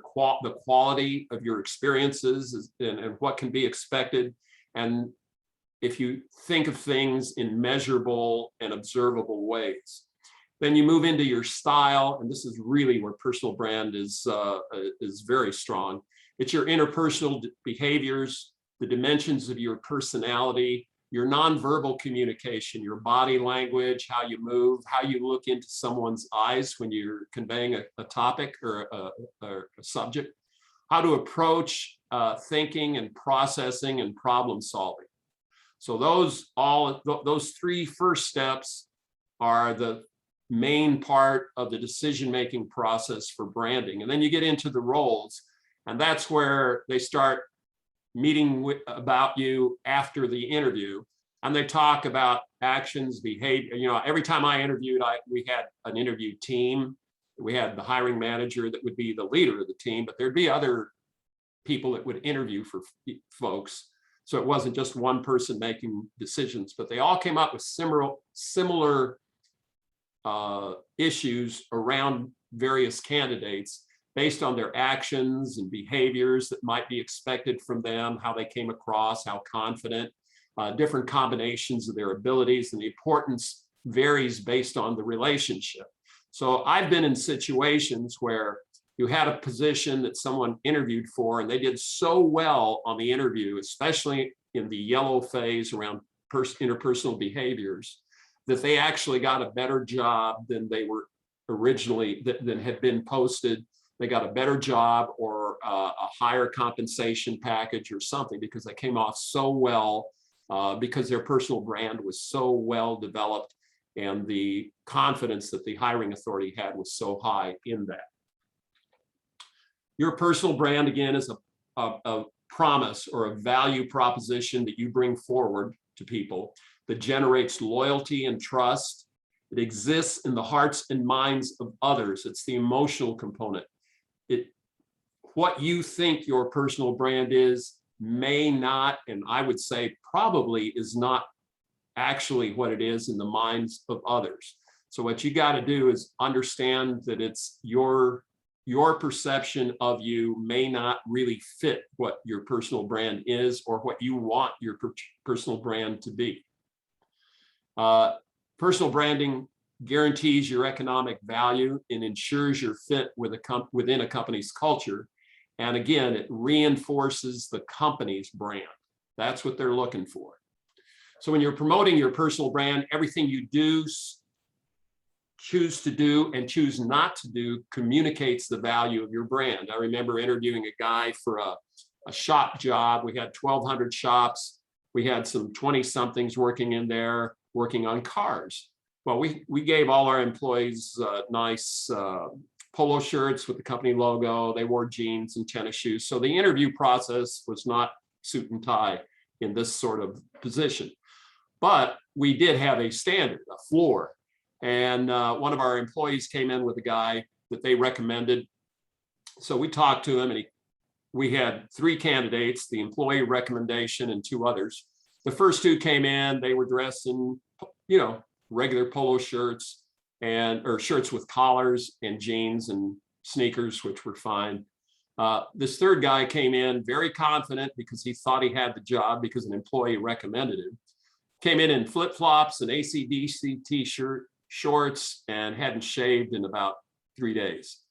Speaker 6: quality of your experiences and what can be expected. And if you think of things in measurable and observable ways. Then you move into your style, and this is really where personal brand is very strong. It's your interpersonal behaviors, the dimensions of your personality, your nonverbal communication, your body language, how you move, how you look into someone's eyes when you're conveying a topic or a subject, how to approach thinking and processing and problem solving. So those three first steps are the main part of the decision-making process for branding. And then you get into the roles, and that's where they start meeting about you after the interview, and they talk about actions, behavior. You know, every time I interviewed, we had an interview team. We had the hiring manager that would be the leader of the team, but there'd be other people that would interview for folks. So it wasn't just one person making decisions, but they all came up with similar issues around various candidates based on their actions and behaviors that might be expected from them, how they came across, how confident, different combinations of their abilities, and the importance varies based on the relationship. So I've been in situations where you had a position that someone interviewed for, and they did so well on the interview, especially in the yellow phase around interpersonal behaviors, that they actually got a better job than they were originally, than had been posted. They got a better job or a higher compensation package or something because they came off so well, because their personal brand was so well developed and the confidence that the hiring authority had was so high in that. Your personal brand, again, is a promise or a value proposition that you bring forward to people that generates loyalty and trust. It exists in the hearts and minds of others. It's the emotional component. What you think your personal brand is may not, and I would say probably is not actually what it is in the minds of others. So what you got to do is understand that it's your perception of you may not really fit what your personal brand is or what you want your personal brand to be. Personal branding guarantees your economic value and ensures your fit within a company's culture. And again, it reinforces the company's brand. That's what they're looking for. So when you're promoting your personal brand, everything you do, choose to do, and choose not to do communicates the value of your brand. I remember interviewing a guy for a shop job. We had 1,200 shops. We had some 20-somethings working in there, working on cars. Well, we gave all our employees nice polo shirts with the company logo. They wore jeans and tennis shoes. So the interview process was not suit and tie in this sort of position. But we did have a standard, a floor. And one of our employees came in with a guy that they recommended. So we talked to him, and we had 3 candidates, the employee recommendation and 2 others. The first 2 came in, they were dressed in, you know, regular polo shirts or shirts with collars and jeans and sneakers, which were fine. This third guy came in very confident because he thought he had the job because an employee recommended him. Came in flip-flops and AC/DC t-shirt, shorts, and hadn't shaved in about 3 days.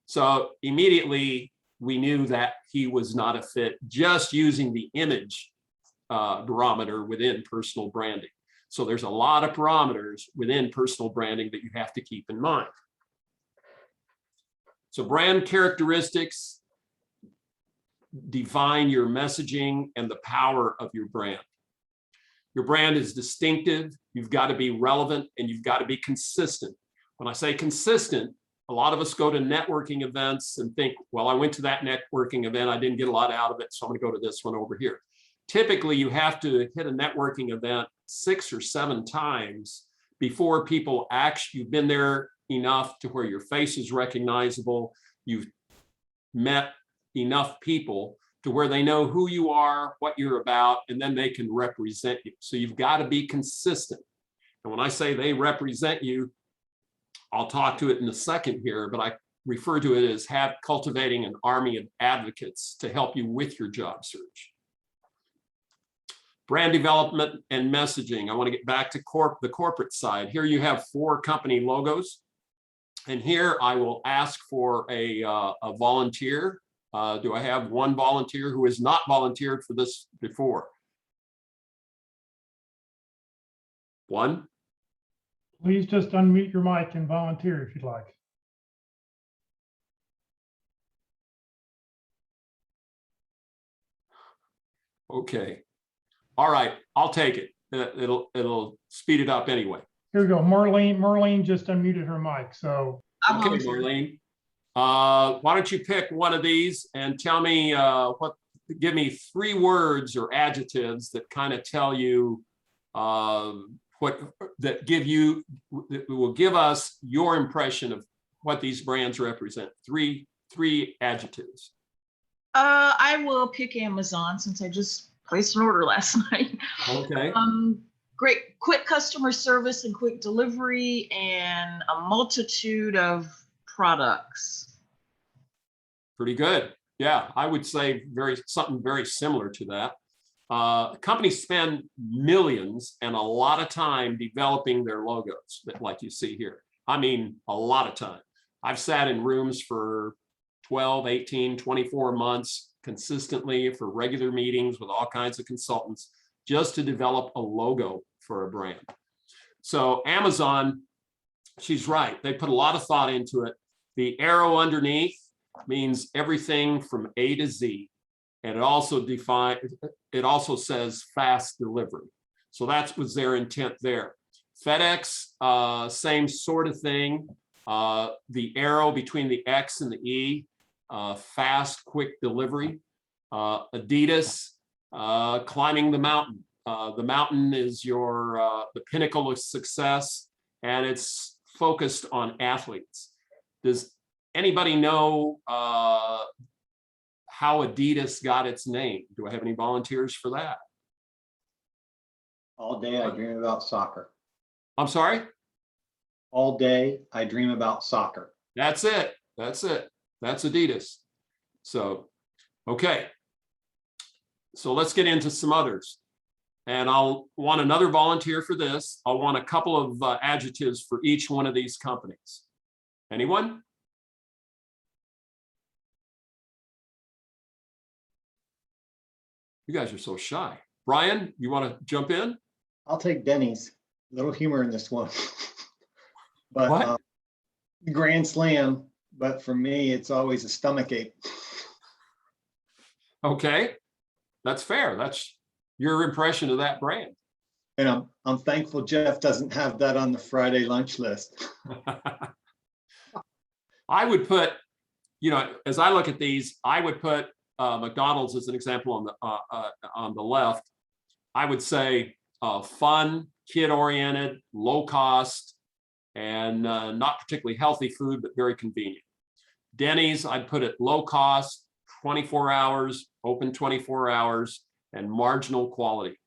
Speaker 6: So immediately we knew that he was not a fit just using the image barometer within personal branding. So there's a lot of parameters within personal branding that you have to keep in mind. So brand characteristics define your messaging and the power of your brand. Your brand is distinctive, you've got to be relevant, and you've got to be consistent. When I say consistent, a lot of us go to networking events and think, well, I went to that networking event, I didn't get a lot out of it, so I'm gonna go to this one over here. Typically, you have to hit a networking event 6 or 7 times before people you've been there enough to where your face is recognizable, you've met enough people to where they know who you are, what you're about, and then they can represent you. So you've got to be consistent. And when I say they represent you, I'll talk to it in a second here, but I refer to it as cultivating an army of advocates to help you with your job search. Brand development and messaging. I want to get back to the corporate side. Here you have 4 company logos. And here I will ask for a volunteer. Do I have one volunteer who has not volunteered for this before? One?
Speaker 1: Please just unmute your mic and volunteer if you'd like.
Speaker 6: Okay. All right, I'll take it. It'll speed it up anyway.
Speaker 1: Here we go. Marlene just unmuted her mic, so.
Speaker 6: Okay, Marlene. Why don't you pick one of these and tell me give me 3 words or adjectives that kind of tell you that will give us your impression of what these brands represent. Three adjectives.
Speaker 7: I will pick Amazon since I just placed an order last night.
Speaker 6: Okay.
Speaker 7: Great, quick customer service and quick delivery and a multitude of products.
Speaker 6: Pretty good. Yeah, I would say something very similar to that. Companies spend millions and a lot of time developing their logos, like you see here. I mean, a lot of time. I've sat in rooms for 12, 18, 24 months consistently for regular meetings with all kinds of consultants just to develop a logo for a brand. So Amazon, she's right. They put a lot of thought into it. The arrow underneath means everything from A to Z. And it also says fast delivery. So that was their intent there. FedEx, same sort of thing. The arrow between the X and the E, fast, quick delivery. Adidas, climbing the mountain. The mountain is the pinnacle of success, and it's focused on athletes. Does anybody know how Adidas got its name? Do I have any volunteers for that?
Speaker 8: All day I dream about soccer.
Speaker 6: I'm sorry?
Speaker 8: All day I dream about soccer.
Speaker 6: That's it. That's it. That's Adidas. So, okay. So let's get into some others. And I'll want another volunteer for this. I'll want a couple of adjectives for each one of these companies. Anyone? You guys are so shy. Brian, you want to jump in?
Speaker 8: I'll take Denny's. A little humor in this one. But
Speaker 6: What?
Speaker 8: Grand Slam, but for me, it's always a stomach ache.
Speaker 6: Okay, that's fair. That's your impression of that brand.
Speaker 8: And I'm thankful Jeff doesn't have that on the Friday lunch list.
Speaker 6: I would put, as I look at these, I would put McDonald's as an example on the left. I would say fun, kid-oriented, low cost, and not particularly healthy food, but very convenient. Denny's, I'd put it low cost, 24 hours, open 24 hours, and marginal quality.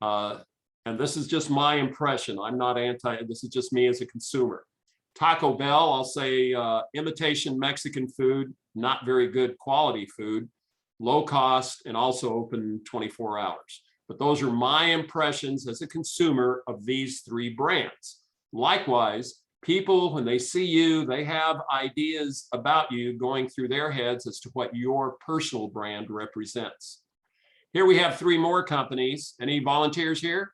Speaker 6: And this is just my impression. I'm not this is just me as a consumer. Taco Bell, I'll say imitation Mexican food, not very good quality food, low cost, and also open 24 hours. But those are my impressions as a consumer of these 3 brands. Likewise, people, when they see you, they have ideas about you going through their heads as to what your personal brand represents. Here we have 3 more companies. Any volunteers here?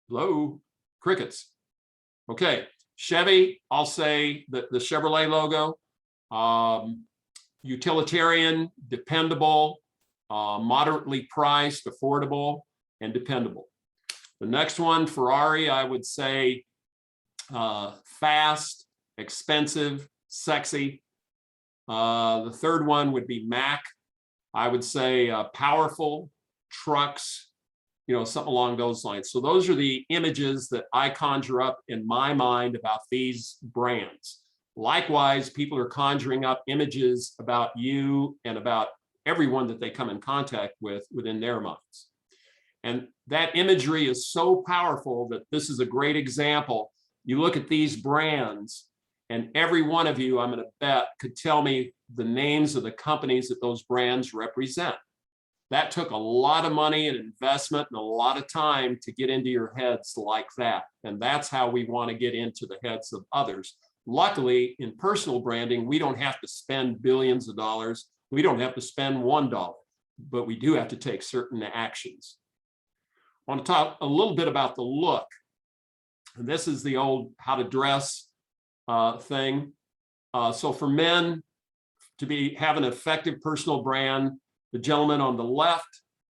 Speaker 6: Hello, crickets. Okay, Chevy, I'll say the Chevrolet logo, utilitarian, dependable, moderately priced, affordable, and dependable. The next one, Ferrari, I would say fast, expensive, sexy. The third one would be Mack. I would say powerful, trucks, something along those lines. So those are the images that I conjure up in my mind about these brands. Likewise, people are conjuring up images about you and about everyone that they come in contact with within their minds. And that imagery is so powerful that this is a great example. You look at these brands And every one of you, I'm going to bet, could tell me the names of the companies that those brands represent. That took a lot of money and investment and a lot of time to get into your heads like that. And that's how we want to get into the heads of others. Luckily, in personal branding, we don't have to spend billions of dollars. We don't have to spend $1, but we do have to take certain actions. I want to talk a little bit about the look. And this is the old how to dress thing. So for men to have an effective personal brand, the gentleman on the left,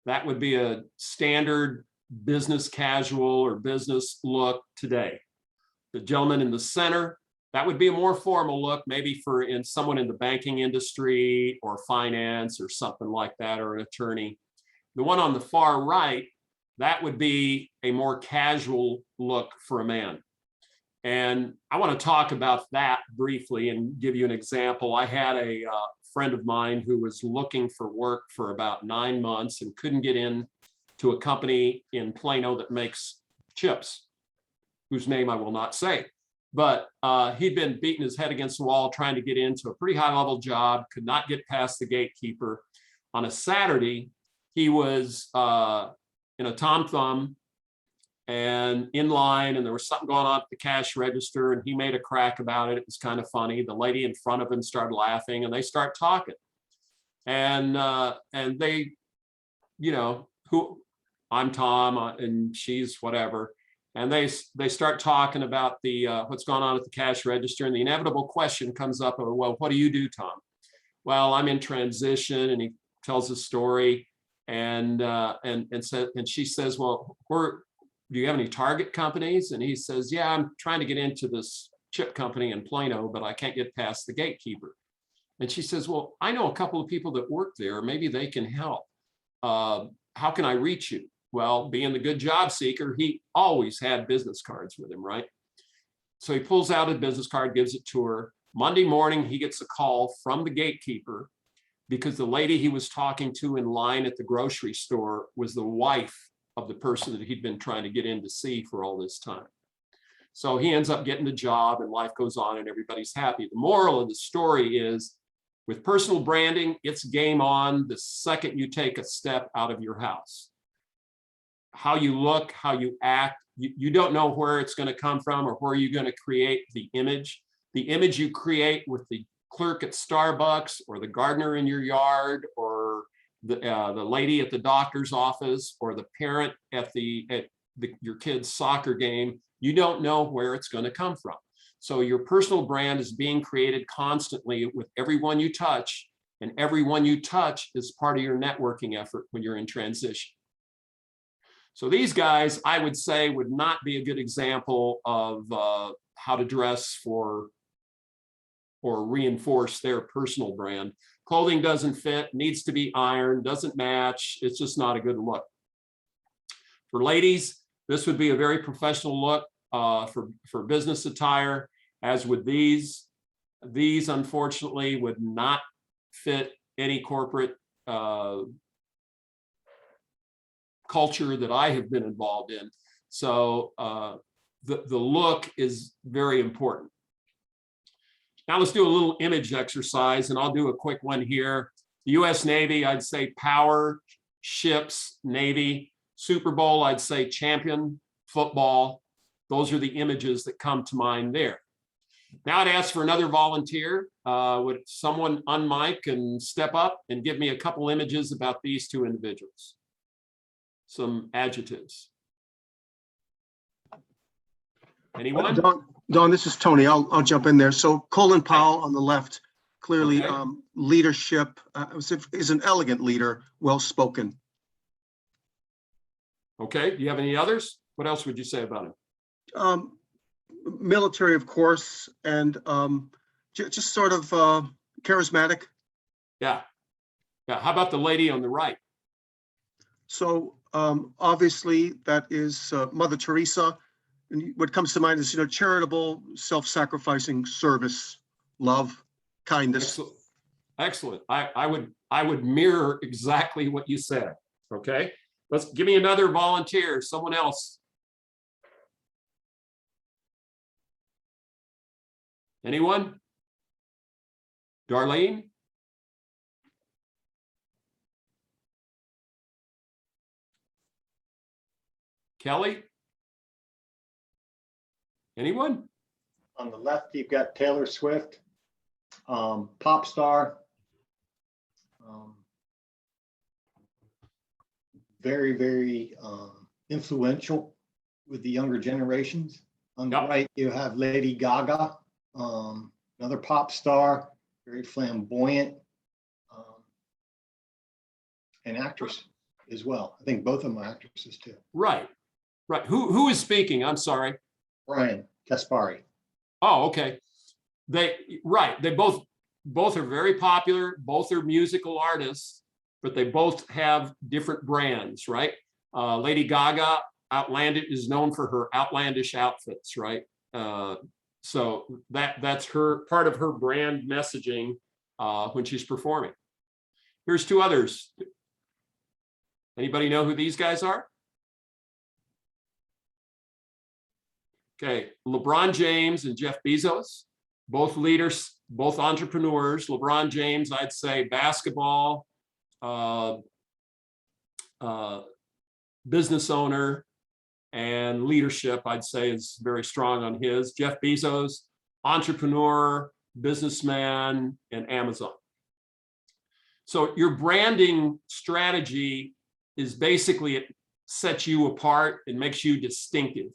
Speaker 6: that would be a standard business casual or business look today. The gentleman in the center, that would be a more formal look, maybe for someone in the banking industry or finance or something like that, or an attorney. The one on the far right, that would be a more casual look for a man. And I want to talk about that briefly and give you an example. I had a friend of mine who was looking for work for about 9 months and couldn't get in to a company in Plano that makes chips, whose name I will not say. But he'd been beating his head against the wall trying to get into a pretty high level job, could not get past the gatekeeper. On a Saturday, he was in a Tom Thumb and in line, and there was something going on at the cash register, and he made a crack about it. It was kind of funny. The lady in front of him started laughing, and they start talking. And they, you know, who I'm Tom and she's whatever. And they start talking about the what's going on at the cash register, and the inevitable question comes up of, well, what do you do, Tom? Well, I'm in transition, and he tells a story, and she says, well, do you have any target companies? And he says, yeah, I'm trying to get into this chip company in Plano, but I can't get past the gatekeeper. And she says, well, I know a couple of people that work there. Maybe they can help. How can I reach you? Well, being the good job seeker, he always had business cards with him, right? So he pulls out a business card, gives it to her. Monday morning, he gets a call from the gatekeeper because the lady he was talking to in line at the grocery store was the wife of the person that he'd been trying to get in to see for all this time. So he ends up getting the job, and life goes on and everybody's happy. The moral of the story is, with personal branding, it's game on the second you take a step out of your house. How you look, how you act, you don't know where it's going to come from or where you're going to create the image. The image you create with the clerk at Starbucks or the gardener in your yard or the lady at the doctor's office or the parent at your kid's soccer game, you don't know where it's going to come from. So your personal brand is being created constantly with everyone you touch, and everyone you touch is part of your networking effort when you're in transition. So these guys, I would say, would not be a good example of how to dress for or reinforce their personal brand. Clothing doesn't fit, needs to be ironed, doesn't match. It's just not a good look. For ladies, this would be a very professional look for business attire, as would these. These, unfortunately, would not fit any corporate culture that I have been involved in. So the look is very important. Now let's do a little image exercise, and I'll do a quick one here. The US Navy, I'd say power, ships, Navy. Super Bowl, I'd say champion, football. Those are the images that come to mind there. Now I'd ask for another volunteer. Would someone unmic and step up and give me a couple images about these two individuals? Some adjectives. Anyone?
Speaker 9: Don, this is Tony. I'll jump in there. So Colin Powell on the left, clearly
Speaker 6: Okay.
Speaker 9: Leadership, is an elegant leader, well-spoken.
Speaker 6: Okay, do you have any others? What else would you say about him?
Speaker 9: Military, of course, and just sort of charismatic.
Speaker 6: Yeah. Yeah, how about the lady on the right?
Speaker 9: So obviously that is Mother Teresa. And what comes to mind is, charitable, self-sacrificing service, love, kindness.
Speaker 6: Excellent. I would mirror exactly what you said. Okay, let's give me another volunteer, someone else. Anyone? Darlene? Kelly? Anyone?
Speaker 8: On the left, you've got Taylor Swift, pop star. Very, very influential with the younger generations. On the
Speaker 6: Yep.
Speaker 8: right, you have Lady Gaga, another pop star, very flamboyant, and actress as well. I think both of them are actresses too.
Speaker 6: Right, right. Who is speaking? I'm sorry.
Speaker 8: Brian Kaspari.
Speaker 6: Oh, okay. Right. They both are very popular. Both are musical artists, but they both have different brands, right? Lady Gaga is known for her outlandish outfits, right? So that's her part of her brand messaging when she's performing. Here's two others. Anybody know who these guys are? Okay, LeBron James and Jeff Bezos, both leaders, both entrepreneurs. LeBron James, I'd say basketball, business owner, and leadership, I'd say is very strong on his. Jeff Bezos, entrepreneur, businessman, and Amazon. So your branding strategy is basically, it sets you apart and makes you distinctive.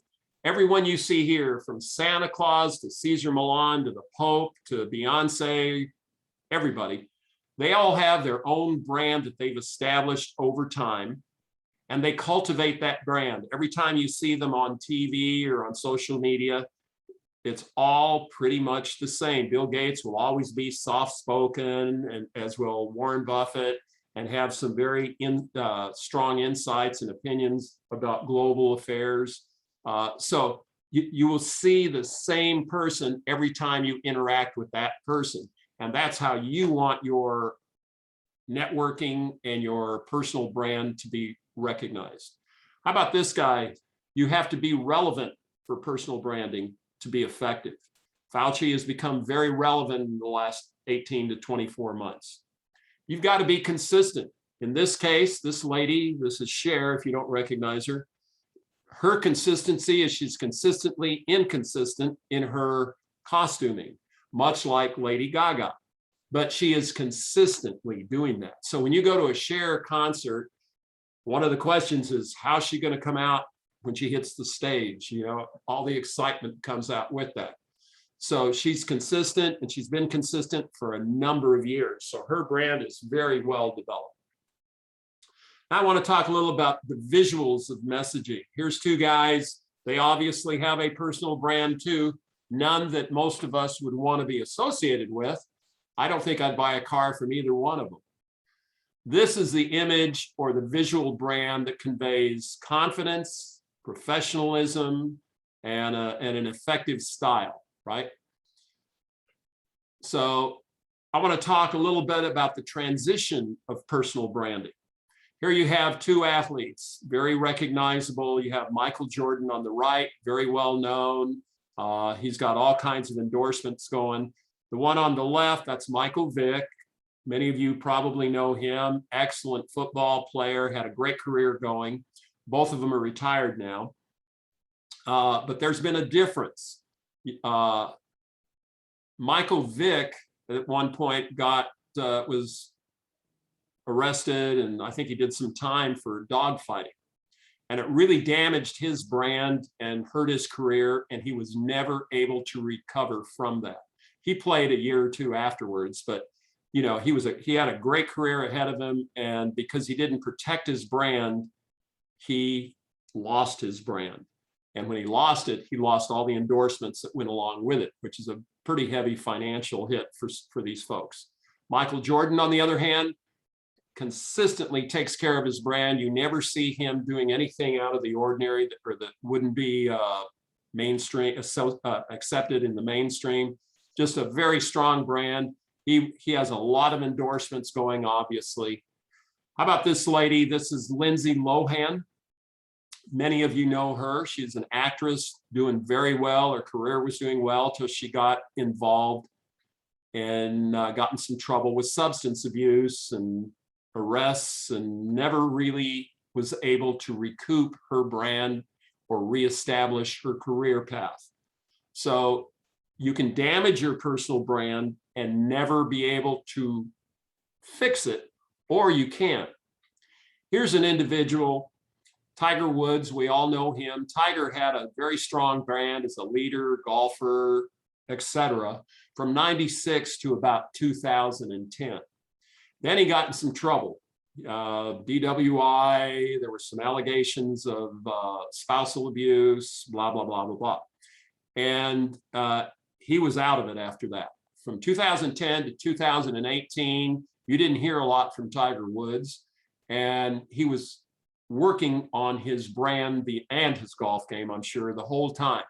Speaker 6: Everyone you see here, from Santa Claus to Cesar Millan to the Pope to Beyonce, everybody, they all have their own brand that they've established over time, and they cultivate that brand. Every time you see them on TV or on social media, it's all pretty much the same. Bill Gates will always be soft-spoken, and as will Warren Buffett, and have some very strong insights and opinions about global affairs. So you will see the same person every time you interact with that person. And that's how you want your networking and your personal brand to be recognized. How about this guy? You have to be relevant for personal branding to be effective. Fauci has become very relevant in the last 18 to 24 months. You've got to be consistent. In this case, this lady, this is Cher, if you don't recognize her, her consistency is she's consistently inconsistent in her costuming, much like Lady Gaga, but she is consistently doing that. So when you go to a Cher concert, one of the questions is, how's she going to come out when she hits the stage? You know, all the excitement comes out with that. So she's consistent, and she's been consistent for a number of years. So her brand is very well developed. I want to talk a little about the visuals of messaging. Here's two guys. They obviously have a personal brand too, none that most of us would want to be associated with. I don't think I'd buy a car from either one of them. This is the image or the visual brand that conveys confidence, professionalism, and an effective style, right? So I want to talk a little bit about the transition of personal branding. Here you have two athletes, very recognizable. You have Michael Jordan on the right, very well known. He's got all kinds of endorsements going. The one on the left, that's Michael Vick. Many of you probably know him. Excellent football player, had a great career going. Both of them are retired now. But there's been a difference. Michael Vick at one point was arrested, and I think he did some time for dogfighting. And it really damaged his brand and hurt his career, and he was never able to recover from that. He played a year or two afterwards, but you know, he had a great career ahead of him, and because he didn't protect his brand, he lost his brand. And when he lost it, he lost all the endorsements that went along with it, which is a pretty heavy financial hit for these folks. Michael Jordan, on the other hand, consistently takes care of his brand. You never see him doing anything out of the ordinary that wouldn't be mainstream accepted in the mainstream. Just a very strong brand. He has a lot of endorsements going, obviously. How about this lady? This is Lindsay Lohan. Many of you know her. She's an actress doing very well. Her career was doing well till she got involved and got in some trouble with substance abuse and arrests, and never really was able to recoup her brand or reestablish her career path. So you can damage your personal brand and never be able to fix it, or you can't. Here's an individual, Tiger Woods. We all know him. Tiger had a very strong brand as a leader, golfer, etc., from 96 to about 2010. Then he got in some trouble. DWI, there were some allegations of spousal abuse, blah, blah, blah, blah, blah. And he was out of it after that. From 2010 to 2018, you didn't hear a lot from Tiger Woods, and he was working on his brand and his golf game, I'm sure, the whole time.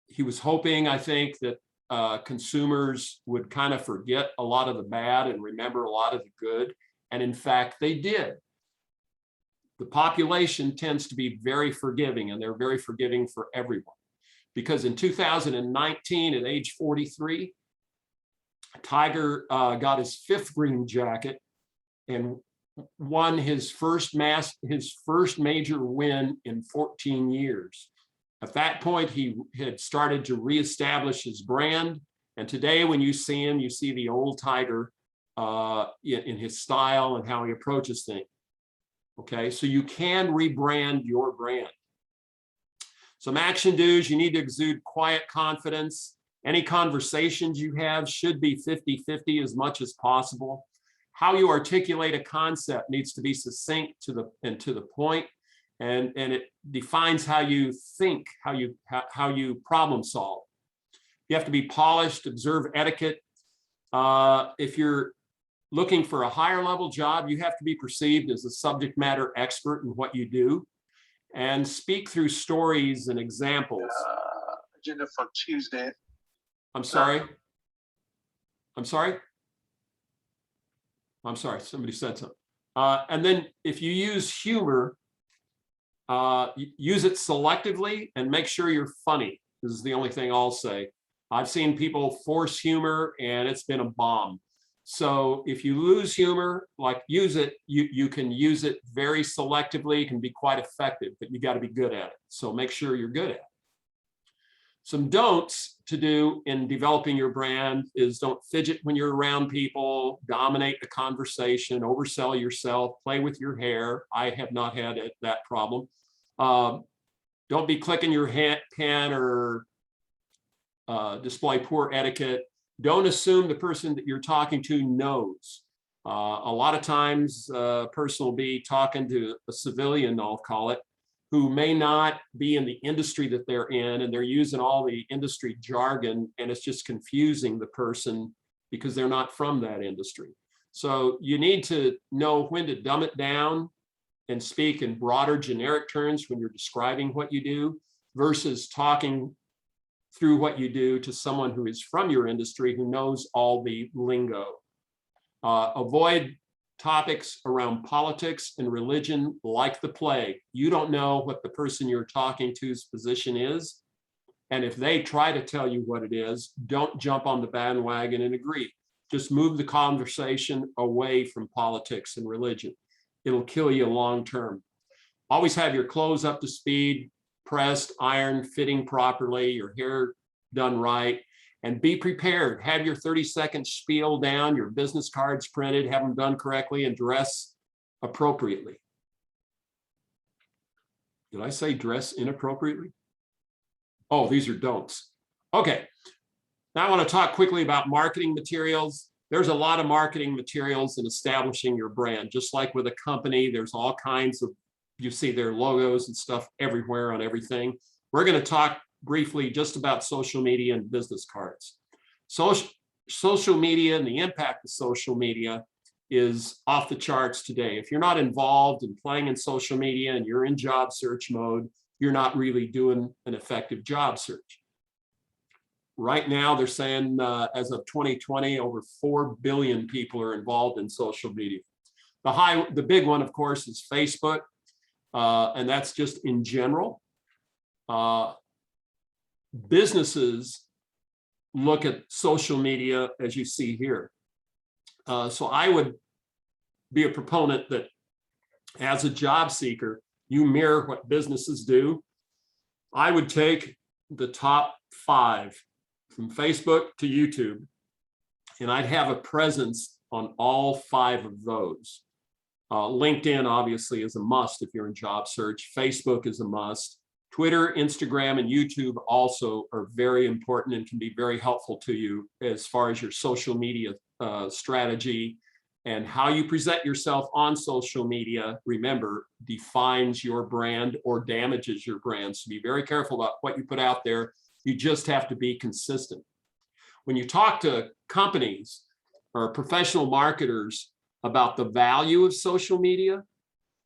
Speaker 6: He was hoping, I think, that consumers would kind of forget a lot of the bad and remember a lot of the good. And in fact, they did. The population tends to be very forgiving, and they're very forgiving for everyone. Because in 2019, at age 43, Tiger got his 5th green jacket and won his first major win in 14 years. At that point, he had started to reestablish his brand. And today, when you see him, you see the old Tiger in his style and how he approaches things. Okay, so you can rebrand your brand. Some action do's: you need to exude quiet confidence. Any conversations you have should be 50-50 as much as possible. How you articulate a concept needs to be succinct to the point, and it defines how you think, how you problem solve. You have to be polished, observe etiquette. If you're looking for a higher level job, you have to be perceived as a subject matter expert in what you do, and speak through stories and examples.
Speaker 9: Agenda for Tuesday.
Speaker 6: I'm sorry. Somebody said something. And then if you use humor, use it selectively and make sure you're funny. This is the only thing I'll say. I've seen people force humor and it's been a bomb. So if you lose humor, use it, you can use it very selectively. It can be quite effective, but you got to be good at it. So make sure you're good at it. Some don'ts to do in developing your brand is don't fidget when you're around people, dominate the conversation, oversell yourself, play with your hair. I have not had that problem. Don't be clicking your pen or display poor etiquette. Don't assume the person that you're talking to knows. A lot of times a person will be talking to a civilian, I'll call it, who may not be in the industry that they're in, and they're using all the industry jargon, and it's just confusing the person because they're not from that industry. So you need to know when to dumb it down and speak in broader generic terms when you're describing what you do versus talking through what you do to someone who is from your industry who knows all the lingo. Avoid topics around politics and religion like the plague. You don't know what the person you're talking to's position is. And if they try to tell you what it is, don't jump on the bandwagon and agree. Just move the conversation away from politics and religion. It'll kill you long term. Always have your clothes up to speed, pressed, ironed, fitting properly, your hair done right, and be prepared. Have your 30-second spiel down, your business cards printed, have them done correctly, and dress appropriately. Did I say dress inappropriately? Oh, these are don'ts. Okay, now I want to talk quickly about marketing materials. There's a lot of marketing materials in establishing your brand. Just like with a company, there's all kinds of, you see their logos and stuff everywhere on everything. We're going to talk briefly just about social media and business cards. Social media and the impact of social media is off the charts today. If you're not involved in playing in social media and you're in job search mode, you're not really doing an effective job search. Right now, they're saying as of 2020, over 4 billion people are involved in social media. The big one, of course, is Facebook. and that's just in general. Businesses look at social media as you see here. So I would be a proponent that as a job seeker, you mirror what businesses do. I would take the top 5 from Facebook to YouTube, and I'd have a presence on all 5 of those. LinkedIn obviously is a must if you're in job search. Facebook is a must. Twitter, Instagram, and YouTube also are very important and can be very helpful to you as far as your social media strategy, and how you present yourself on social media, remember, defines your brand or damages your brand. So be very careful about what you put out there. You just have to be consistent. When you talk to companies or professional marketers about the value of social media,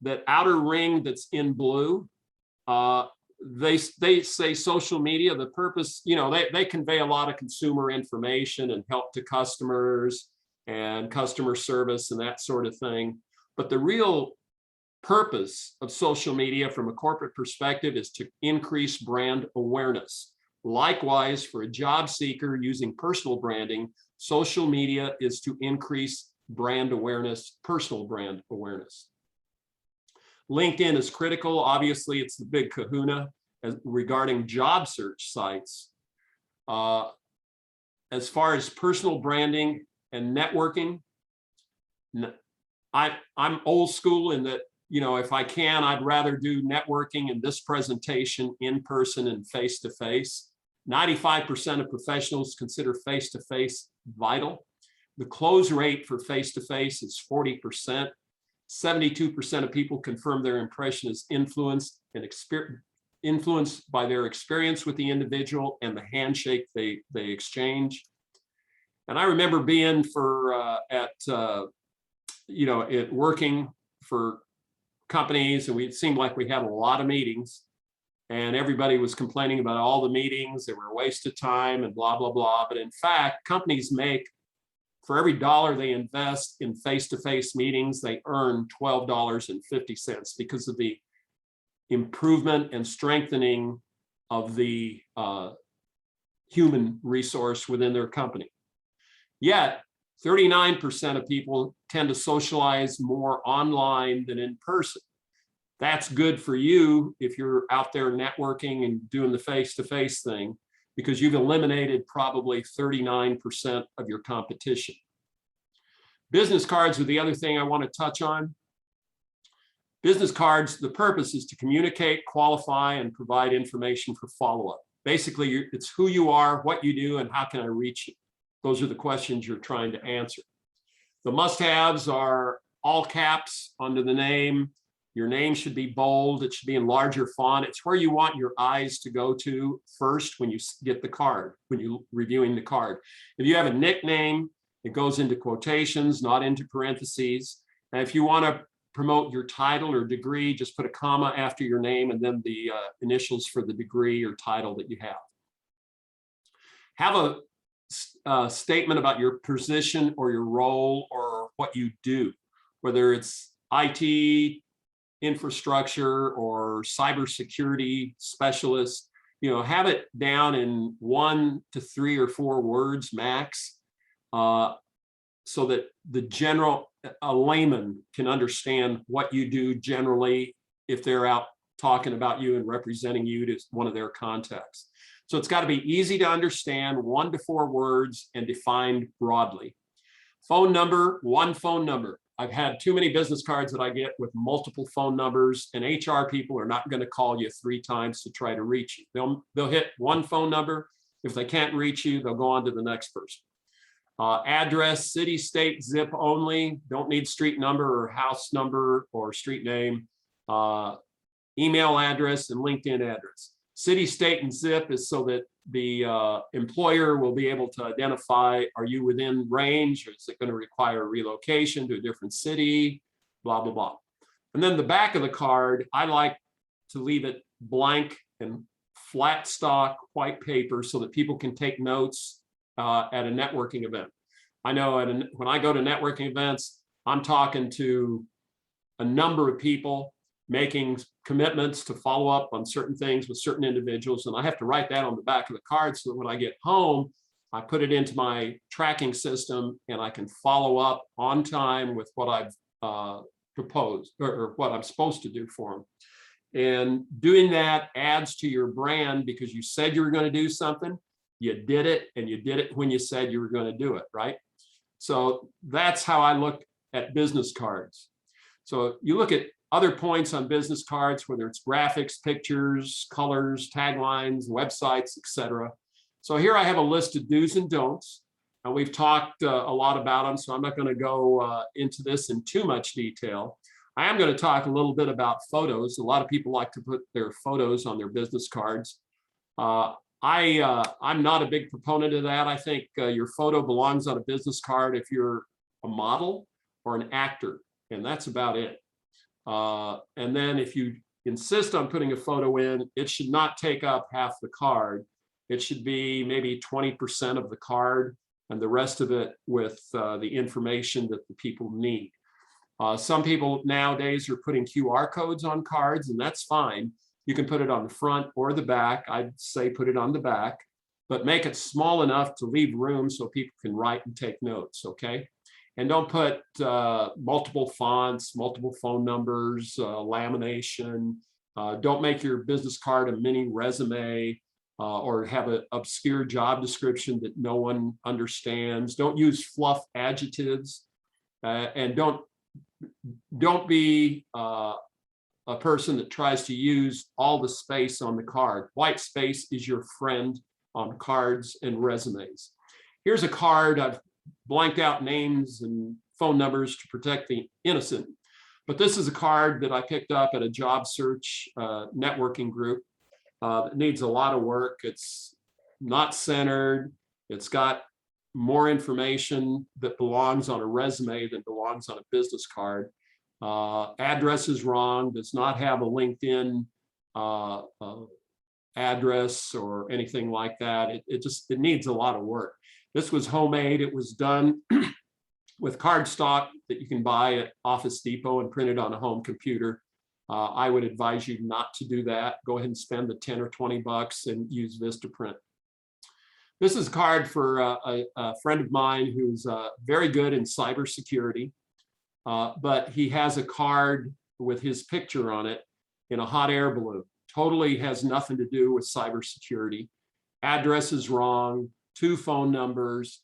Speaker 6: that outer ring that's in blue, they say social media, the purpose, they convey a lot of consumer information and help to customers and customer service and that sort of thing. But the real purpose of social media from a corporate perspective is to increase brand awareness. Likewise, for a job seeker using personal branding, social media is to increase brand awareness, personal brand awareness. LinkedIn is critical. Obviously, it's the big kahuna regarding job search sites. As far as personal branding and networking, I'm old school in that, if I can, I'd rather do networking in this presentation in person and face-to-face. 95% of professionals consider face-to-face vital. The close rate for face-to-face is 40%. 72% of people confirm their impression is influenced by their experience with the individual and the handshake they exchange. And I remember being working for companies, and it seemed like we had a lot of meetings, and everybody was complaining about all the meetings, they were a waste of time and blah, blah, blah. But in fact, companies make, for every dollar they invest in face-to-face meetings, they earn $12.50 because of the improvement and strengthening of the human resource within their company. Yet, 39% of people tend to socialize more online than in person. That's good for you if you're out there networking and doing the face-to-face thing, because you've eliminated probably 39% of your competition. Business cards are the other thing I want to touch on. Business cards, the purpose is to communicate, qualify, and provide information for follow-up. Basically, it's who you are, what you do, and how can I reach you? Those are the questions you're trying to answer. The must-haves are all caps under the name. Your name should be bold. It should be in larger font. It's where you want your eyes to go to first when you get the card, when you're reviewing the card. If you have a nickname, it goes into quotations, not into parentheses. And if you want to promote your title or degree, just put a comma after your name and then the initials for the degree or title that you have. Have a statement about your position or your role or what you do, whether it's IT, infrastructure, or cybersecurity specialist. Have it down in 1 to 3 or 4 words max, so that a layman can understand what you do generally if they're out talking about you and representing you to one of their contacts. So it's got to be easy to understand, 1 to 4 words, and defined broadly. Phone number, 1 phone number. I've had too many business cards that I get with multiple phone numbers, and HR people are not going to call you 3 times to try to reach you. They'll hit 1 phone number. If they can't reach you, they'll go on to the next person. Address, city, state, zip only. Don't need street number or house number or street name. Email address and LinkedIn address. City, state, and zip is so that the employer will be able to identify, are you within range, or is it going to require relocation to a different city, blah, blah, blah. And then the back of the card, I like to leave it blank and flat stock white paper so that people can take notes at a networking event. I know when I go to networking events, I'm talking to a number of people. making commitments to follow up on certain things with certain individuals. And I have to write that on the back of the card so that when I get home, I put it into my tracking system and I can follow up on time with what I've proposed or what I'm supposed to do for them. And doing that adds to your brand because you said you were going to do something, you did it, and you did it when you said you were going to do it, right? So that's how I look at business cards. So you look at other points on business cards, whether it's graphics, pictures, colors, taglines, websites, etc. So here I have a list of do's and don'ts. And we've talked a lot about them, so I'm not going to go into this in too much detail. I am going to talk a little bit about photos. A lot of people like to put their photos on their business cards. I'm not a big proponent of that. I think your photo belongs on a business card if you're a model or an actor, and that's about it. And then if you insist on putting a photo in, it should not take up half the card. It should be maybe 20% of the card and the rest of it with the information that the people need. Some people nowadays are putting QR codes on cards, and that's fine. You can put it on the front or the back. I'd say put it on the back, but make it small enough to leave room so people can write and take notes, okay? And don't put multiple fonts, multiple phone numbers, lamination. Don't make your business card a mini resume or have an obscure job description that no one understands. Don't use fluff adjectives, and don't be a person that tries to use all the space on the card. White space is your friend on cards and resumes. Here's a card. I've blanked out names and phone numbers to protect the innocent. But this is a card that I picked up at a job search networking group. It needs a lot of work. It's not centered. It's got more information that belongs on a resume than belongs on a business card. Address is wrong, does not have a LinkedIn address or anything like that. It needs a lot of work. This was homemade. It was done with cardstock that you can buy at Office Depot and printed on a home computer. I would advise you not to do that. Go ahead and spend the 10 or 20 bucks and use Vistaprint. This is a card for a friend of mine who's very good in cybersecurity, but he has a card with his picture on it in a hot air balloon. Totally has nothing to do with cybersecurity. Address is wrong. 2 phone numbers,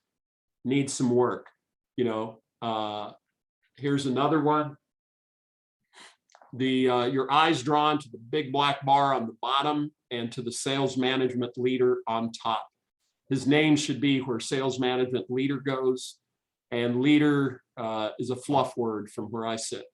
Speaker 6: needs some work. Here's another one. Your eyes drawn to the big black bar on the bottom and to the sales management leader on top. His name should be where sales management leader goes, and leader is a fluff word from where I sit.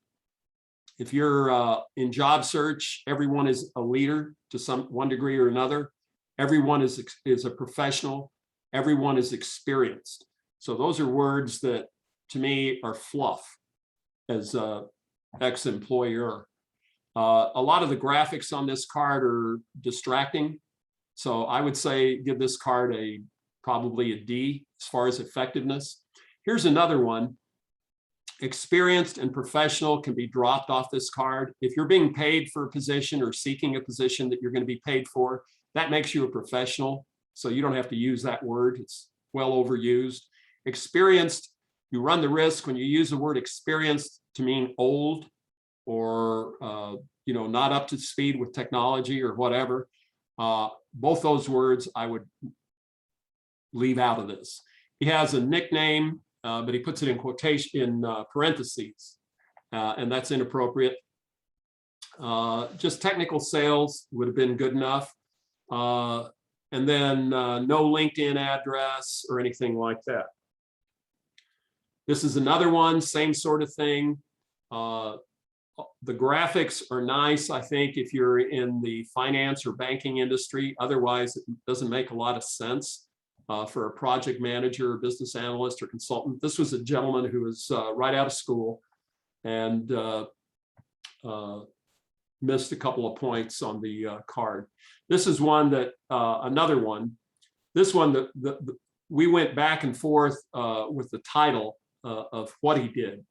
Speaker 6: If you're in job search, everyone is a leader to one degree or another. Everyone is a professional. Everyone is experienced. So those are words that to me are fluff as an ex-employer. A lot of the graphics on this card are distracting. So I would say give this card probably a D as far as effectiveness. Here's another one. Experienced and professional can be dropped off this card. If you're being paid for a position or seeking a position that you're going to be paid for, that makes you a professional. So you don't have to use that word. It's well overused. Experienced, you run the risk when you use the word experienced to mean old or not up to speed with technology or whatever. Both those words I would leave out of this. He has a nickname, but he puts it in quotation in parentheses, and that's inappropriate. Just technical sales would have been good enough. And then no LinkedIn address or anything like that. This is another one, same sort of thing. The graphics are nice, I think, if you're in the finance or banking industry. Otherwise, it doesn't make a lot of sense for a project manager or business analyst or consultant. This was a gentleman who was right out of school and missed a couple of points on the card. This is one that, another one. This one, we went back and forth with the title of what he did.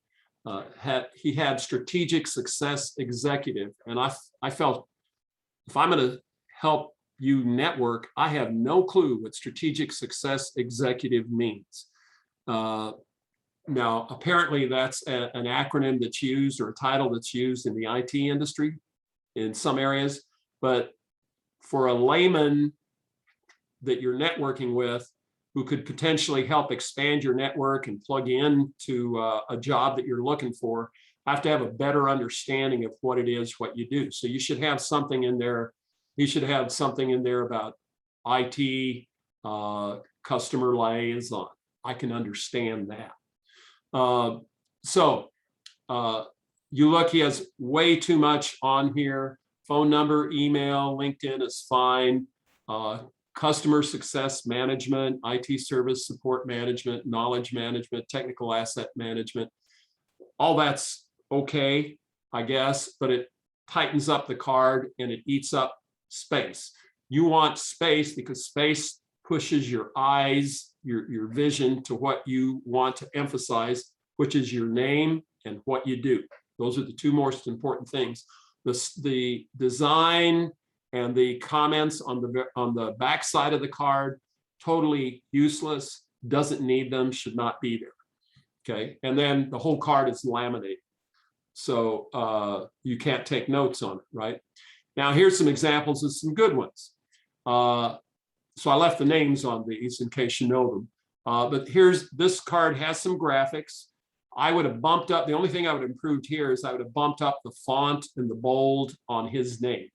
Speaker 6: he had strategic success executive. And I felt if I'm going to help you network, I have no clue what strategic success executive means. Now, apparently that's an acronym that's used or a title that's used in the IT industry in some areas, but for a layman that you're networking with who could potentially help expand your network and plug in to a job that you're looking for, have to have a better understanding of what it is, what you do. So you should have something in there. You should have something in there about IT, customer liaison. I can understand that. You look, he has way too much on here. Phone number, email, LinkedIn is fine. Customer success management, IT service support management, knowledge management, technical asset management. All that's okay, I guess, but it tightens up the card and it eats up space. You want space because space pushes your eyes, your vision to what you want to emphasize, which is your name and what you do. Those are the two most important things. The design and the comments on the back side of the card, totally useless, doesn't need them, should not be there. Okay, and then the whole card is laminated. So you can't take notes on it, right? Now here's some examples of some good ones. So I left the names on these in case you know them. But this card has some graphics. I would have bumped up, the only thing I would have improved here is I would have bumped up the font and the bold on his name.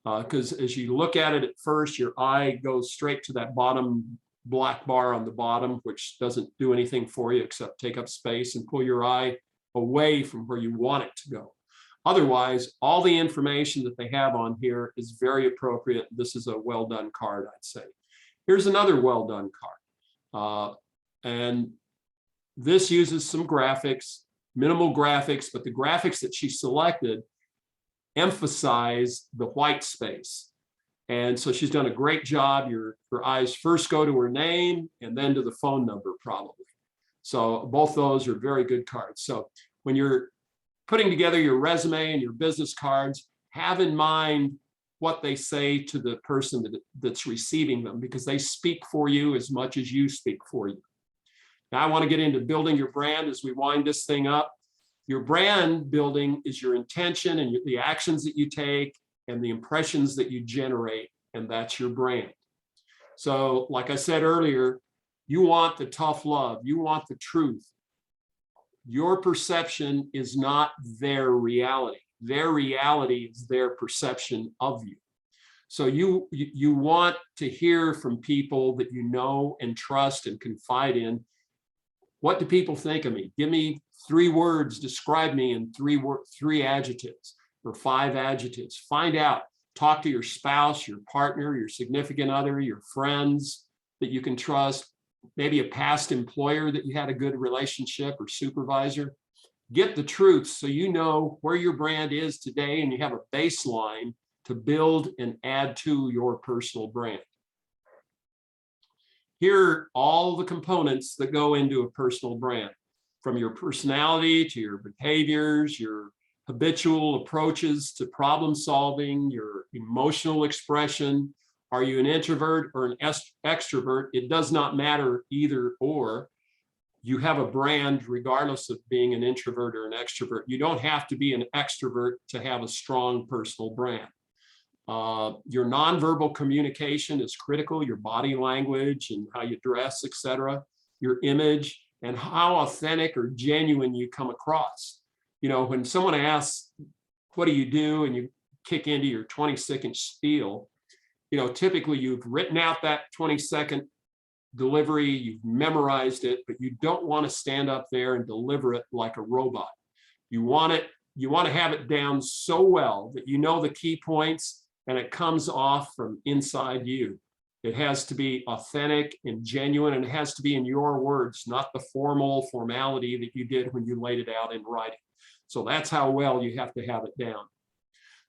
Speaker 6: Because as you look at it at first, your eye goes straight to that bottom black bar on the bottom, which doesn't do anything for you except take up space and pull your eye away from where you want it to go. Otherwise, all the information that they have on here is very appropriate. This is a well done card, I'd say. Here's another well done card. And this uses some graphics, minimal graphics, but the graphics that she selected emphasize the white space. And so she's done a great job. Your eyes first go to her name and then to the phone number probably. So both those are very good cards. So when you're putting together your resume and your business cards, have in mind what they say to the person that's receiving them, because they speak for you as much as you speak for you. Now I want to get into building your brand as we wind this thing up. Your brand building is your intention and the actions that you take and the impressions that you generate, and that's your brand. So like I said earlier, you want the tough love, you want the truth. Your perception is not their reality. Their reality is their perception of you. So you want to hear from people that you know and trust and confide in. What do people think of me? Give me 3 words, describe me in 3 adjectives or 5 adjectives. Find out, talk to your spouse, your partner, your significant other, your friends that you can trust, maybe a past employer that you had a good relationship or supervisor. Get the truth so you know where your brand is today and you have a baseline to build and add to your personal brand. Here are all the components that go into a personal brand, from your personality to your behaviors, your habitual approaches to problem solving, your emotional expression. Are you an introvert or an extrovert? It does not matter either or. You have a brand regardless of being an introvert or an extrovert. You don't have to be an extrovert to have a strong personal brand. Your nonverbal communication is critical, your body language and how you dress, etc., your image, and how authentic or genuine you come across. You know, when someone asks, what do you do? And you kick into your 20-second spiel, you know, typically you've written out that 20-second delivery, you've memorized it, but you don't want to stand up there and deliver it like a robot. You want to have it down so well that you know the key points and it comes off from inside you. It has to be authentic and genuine, and it has to be in your words, not the formality that you did when you laid it out in writing. So that's how well you have to have it down.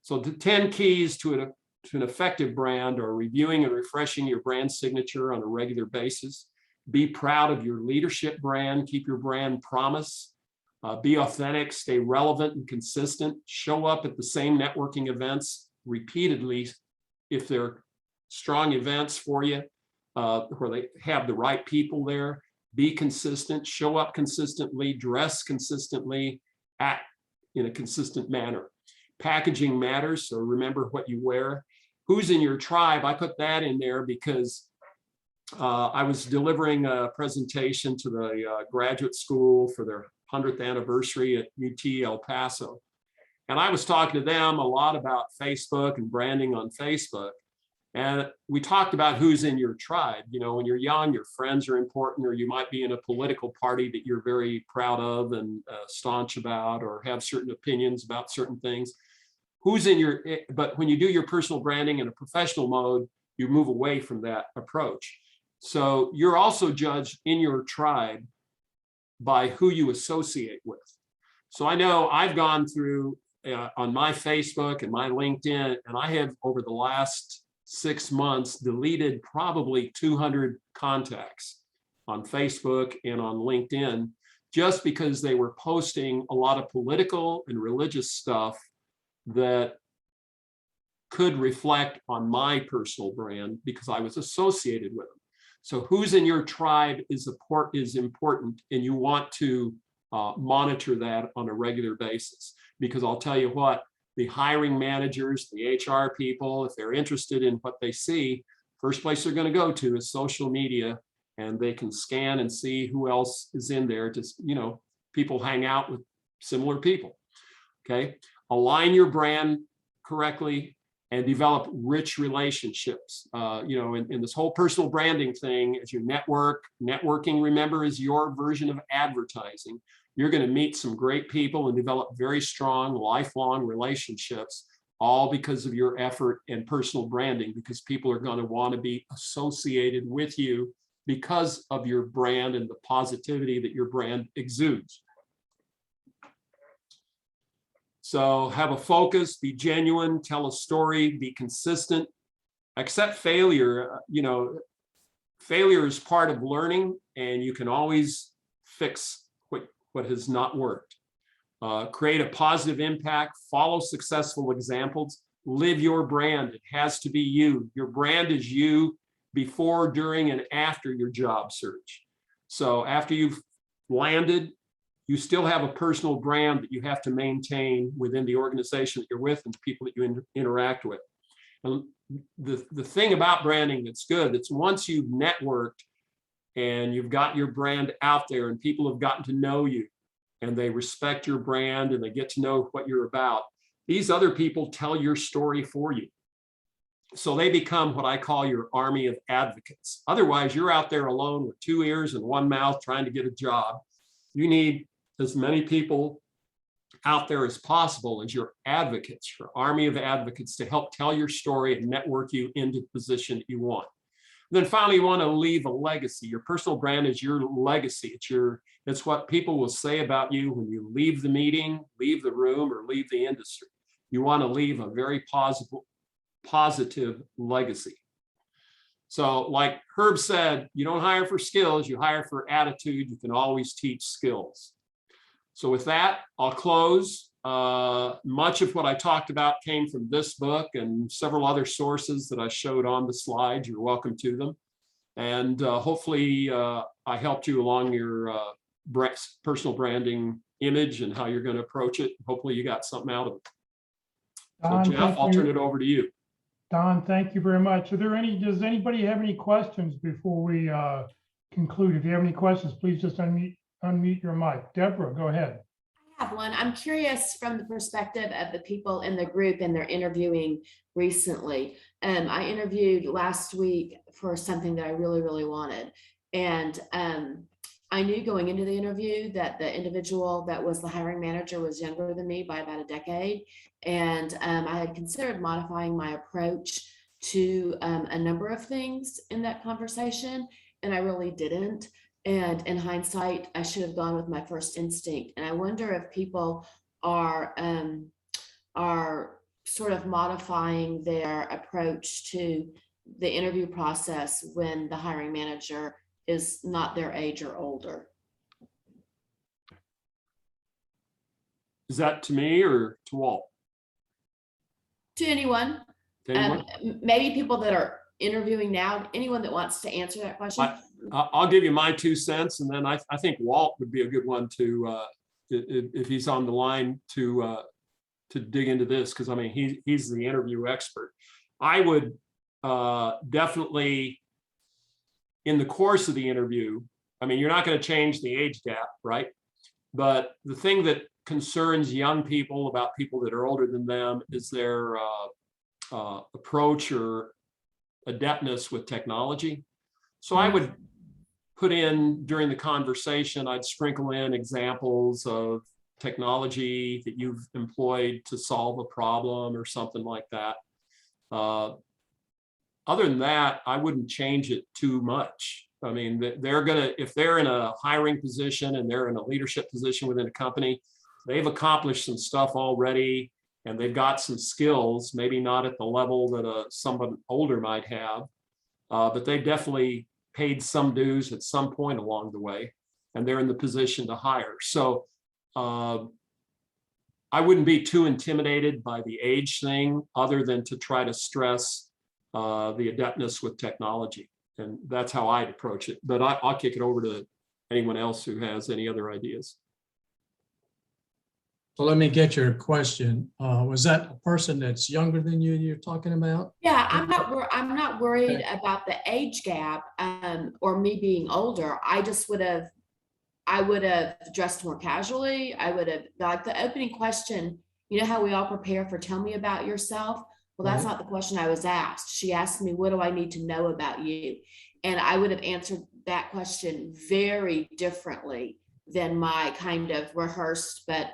Speaker 6: So the 10 keys to an effective brand are reviewing and refreshing your brand signature on a regular basis. Be proud of your leadership brand. Keep your brand promise. Be authentic, stay relevant and consistent, show up at the same networking events repeatedly if they're strong events for you, where they have the right people there. Be consistent, show up consistently, dress consistently, act in a consistent manner. Packaging matters, so remember what you wear. Who's in your tribe? I put that in there because I was delivering a presentation to the graduate school for their 100th anniversary at UT El Paso. And I was talking to them a lot about Facebook and branding on Facebook. And we talked about who's in your tribe. You know, when you're young, your friends are important, or you might be in a political party that you're very proud of and staunch about, or have certain opinions about certain things. Who's in your, but when you do your personal branding in a professional mode, you move away from that approach. So you're also judged in your tribe by who you associate with. So I know I've gone through on my Facebook and my LinkedIn, and I have over the last 6 months deleted probably 200 contacts on Facebook and on LinkedIn, just because they were posting a lot of political and religious stuff that could reflect on my personal brand because I was associated with them. So who's in your tribe is important, and you want to monitor that on a regular basis, because I'll tell you what, the hiring managers, the HR people, if they're interested in what they see, first place they're going to go to is social media, and they can scan and see who else is in there. Just, you know, people hang out with similar people. Okay, align your brand correctly and develop rich relationships. You know, in this whole personal branding thing, as you networking, remember, is your version of advertising. You're going to meet some great people and develop very strong, lifelong relationships, all because of your effort and personal branding, because people are going to want to be associated with you because of your brand and the positivity that your brand exudes. So have a focus, be genuine, tell a story, be consistent, accept failure. You know, failure is part of learning, and you can always fix what has not worked. Create a positive impact, follow successful examples, live your brand. It has to be you. Your brand is you before, during, and after your job search. So after you've landed, you still have a personal brand that you have to maintain within the organization that you're with and the people that you interact with. And the thing about branding that's good, it's once you've networked and you've got your brand out there and people have gotten to know you and they respect your brand and they get to know what you're about, these other people tell your story for you. So they become what I call your army of advocates. Otherwise, you're out there alone with 2 ears and 1 mouth trying to get a job. You need as many people out there as possible as your advocates, your army of advocates, to help tell your story and network you into the position that you want. And then finally, you want to leave a legacy. Your personal brand is your legacy. It's what people will say about you when you leave the meeting, leave the room, or leave the industry. You want to leave a very positive legacy. So like Herb said, you don't hire for skills, you hire for attitude. You can always teach skills. So with that, I'll close. Much of what I talked about came from this book and several other sources that I showed on the slide. You're welcome to them. And hopefully I helped you along your personal branding image and how you're going to approach it. Hopefully you got something out of it. So Jeff, I'll turn it over to you.
Speaker 1: Don, thank you very much. Does anybody have any questions before we conclude? If you have any questions, please just unmute your mic. Deborah, go ahead.
Speaker 10: I have one. I'm curious from the perspective of the people in the group and they're interviewing recently. I interviewed last week for something that I really, really wanted. And I knew going into the interview that the individual that was the hiring manager was younger than me by about a decade. And I had considered modifying my approach to a number of things in that conversation, and I really didn't. And in hindsight, I should have gone with my first instinct. And I wonder if people are sort of modifying their approach to the interview process when the hiring manager is not their age or older.
Speaker 6: Is that to me or to Walt?
Speaker 10: To anyone,
Speaker 6: To anyone?
Speaker 10: maybe people that are interviewing now, anyone that wants to answer that question.
Speaker 6: I'll give you my 2 cents, and then I think Walt would be a good one to, if he's on the line, to dig into this, because I mean, he's the interview expert. I would definitely, in the course of the interview, I mean, you're not going to change the age gap, right? But the thing that concerns young people about people that are older than them is their approach or adeptness with technology. So I would put in, during the conversation, I'd sprinkle in examples of technology that you've employed to solve a problem or something like that. Other than that, I wouldn't change it too much. I mean, if they're in a hiring position and they're in a leadership position within a company, they've accomplished some stuff already and they've got some skills, maybe not at the level that someone older might have, but they've definitely paid some dues at some point along the way, and they're in the position to hire. So I wouldn't be too intimidated by the age thing, other than to try to stress the adeptness with technology. And that's how I'd approach it. But I'll kick it over to anyone else who has any other ideas.
Speaker 4: So let me get your question. Was that a person that's younger than you're talking about?
Speaker 10: Yeah, I'm not worried about the age gap or me being older. I would have dressed more casually. I would have, like the opening question, you know how we all prepare for tell me about yourself? Well, that's not the question I was asked. She asked me, what do I need to know about you? And I would have answered that question very differently than my kind of rehearsed but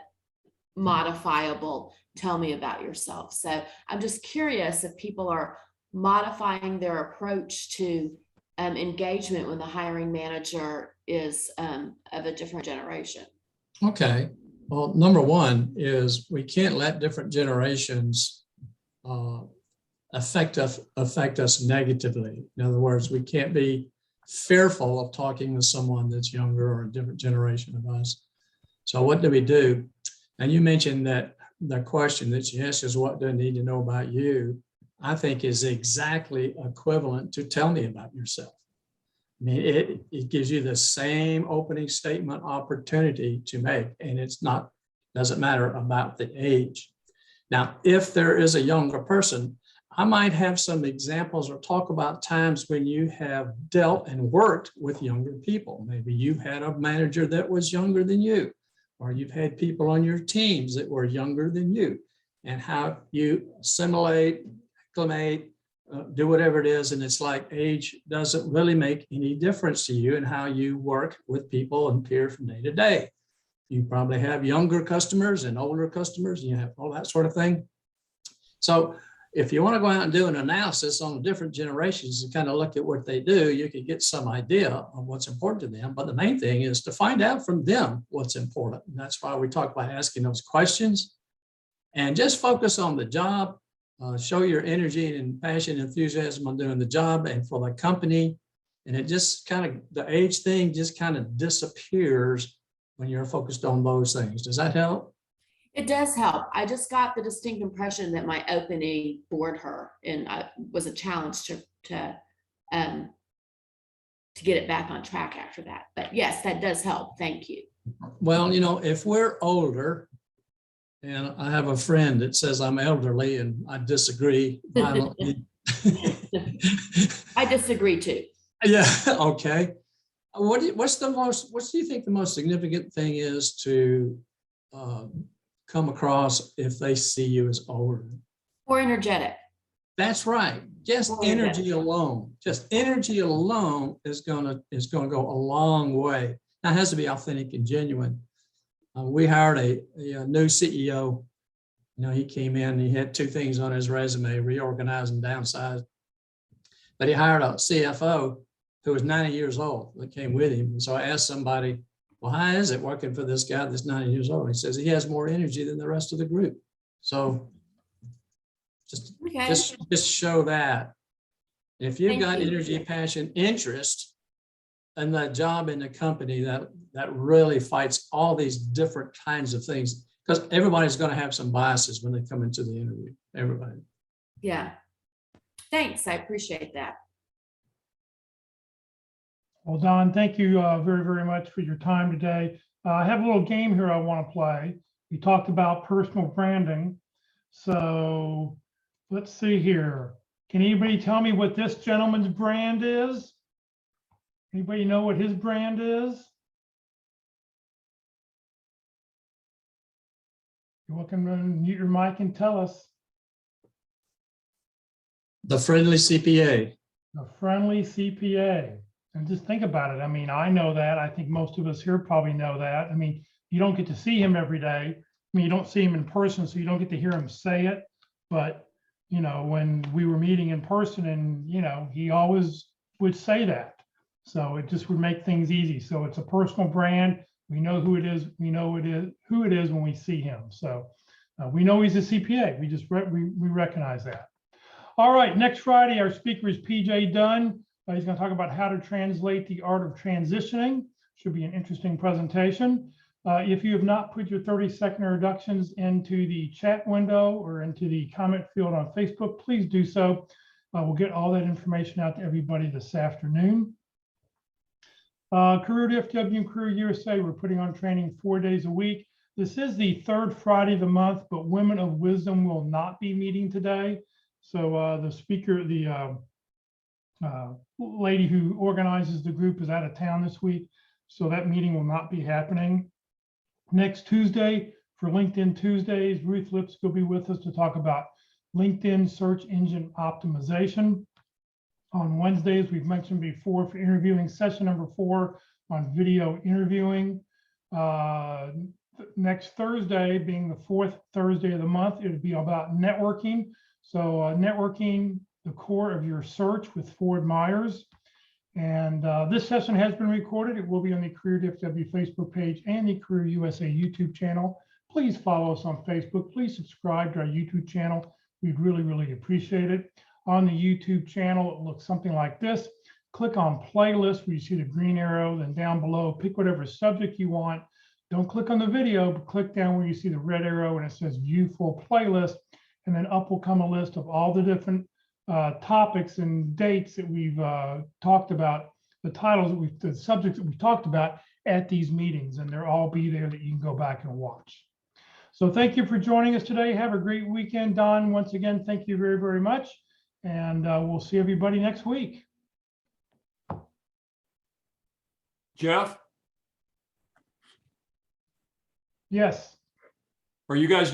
Speaker 10: modifiable tell me about yourself. So I'm just curious if people are modifying their approach to engagement when the hiring manager is of a different generation.
Speaker 4: Okay. Well, number one is we can't let different generations affect us negatively. In other words, we can't be fearful of talking with someone that's younger or a different generation of us. So what do we do? And you mentioned that the question that she asked is, what do I need to know about you? I think is exactly equivalent to tell me about yourself. I mean, it gives you the same opening statement opportunity to make, and doesn't matter about the age. Now, if there is a younger person, I might have some examples or talk about times when you have dealt and worked with younger people. Maybe you had a manager that was younger than you, or you've had people on your teams that were younger than you, and how you assimilate, acclimate, do whatever it is. And it's like age doesn't really make any difference to you and how you work with people and peer from day to day. You probably have younger customers and older customers, and you have all that sort of thing. So if you want to go out and do an analysis on the different generations and kind of look at what they do, you can get some idea of what's important to them. But the main thing is to find out from them what's important. And that's why we talk about asking those questions and just focus on the job, show your energy and passion and enthusiasm on doing the job and for the company. And it just kind of, the age thing just kind of disappears when you're focused on those things. Does that help?
Speaker 10: It does help. I just got the distinct impression that my opening bored her, and was a challenge to get it back on track after that. But yes, that does help. Thank you.
Speaker 4: Well, if we're older, and I have a friend that says I'm elderly, and I disagree violently.
Speaker 10: I disagree too.
Speaker 4: Yeah. Okay. What do you think the most significant thing is to come across if they see you as older?
Speaker 10: More energetic.
Speaker 4: That's right. Just energy alone. Just energy alone is gonna go a long way. Now, it has to be authentic and genuine. We hired a new CEO. He came in, he had two things on his resume: reorganize and downsize. But he hired a CFO who was 90 years old that came with him. And so I asked somebody, well, how is it working for this guy that's 90 years old? He says he has more energy than the rest of the group. So just show that. If you've got energy, passion, interest in that job in the company, that really fights all these different kinds of things. because everybody's going to have some biases when they come into the interview. Everybody.
Speaker 10: Yeah. Thanks. I appreciate that.
Speaker 1: Well, Don, thank you very, very much for your time today. I have a little game here I want to play. We talked about personal branding. So let's see here. Can anybody tell me what this gentleman's brand is? Anybody know what his brand is? You're welcome to mute your mic and tell us.
Speaker 4: The friendly CPA.
Speaker 1: A friendly CPA. And just think about it. I mean, I know that. I think most of us here probably know that. I mean, you don't get to see him every day. I mean, you don't see him in person, so you don't get to hear him say it. But, you know, when we were meeting in person and, you know, he always would say that. So it just would make things easy. So it's a personal brand. We know who it is. We know who it is when we see him. So we know he's a CPA. We just we recognize that. All right, next Friday, our speaker is PJ Dunn. He's going to talk about how to translate the art of transitioning. Should be an interesting presentation. If you have not put your 30-second introductions into the chat window or into the comment field on Facebook, please do so. We'll get all that information out to everybody this afternoon. Career DFW and Career USA, we're putting on training 4 days a week. This is the third Friday of the month, but Women of Wisdom will not be meeting today. So the speaker, the lady who organizes the group is out of town this week, so that meeting will not be happening. Next Tuesday, for LinkedIn Tuesdays, Ruth Lipsky will be with us to talk about LinkedIn search engine optimization. On Wednesdays, we've mentioned before, for interviewing, session number 4 on video interviewing. Next Thursday, being the 4th Thursday of the month, it would be about networking. So networking, the core of your search with Ford Myers. And this session has been recorded. It will be on the Career DFW Facebook page and the Career USA YouTube channel. Please follow us on Facebook. Please subscribe to our YouTube channel. We'd really, really appreciate it. On the YouTube channel, it looks something like this. Click on playlist where you see the green arrow, then down below, pick whatever subject you want. Don't click on the video, but click down where you see the red arrow and it says view full playlist. And then up will come a list of all the different topics and dates that we've talked about, the titles that the subjects that we've talked about at these meetings, and they'll all be there that you can go back and watch. So thank you for joining us today. Have a great weekend. Don, once again, thank you very, very much. And we'll see everybody next week.
Speaker 6: Jeff,
Speaker 1: Yes.
Speaker 6: are you guys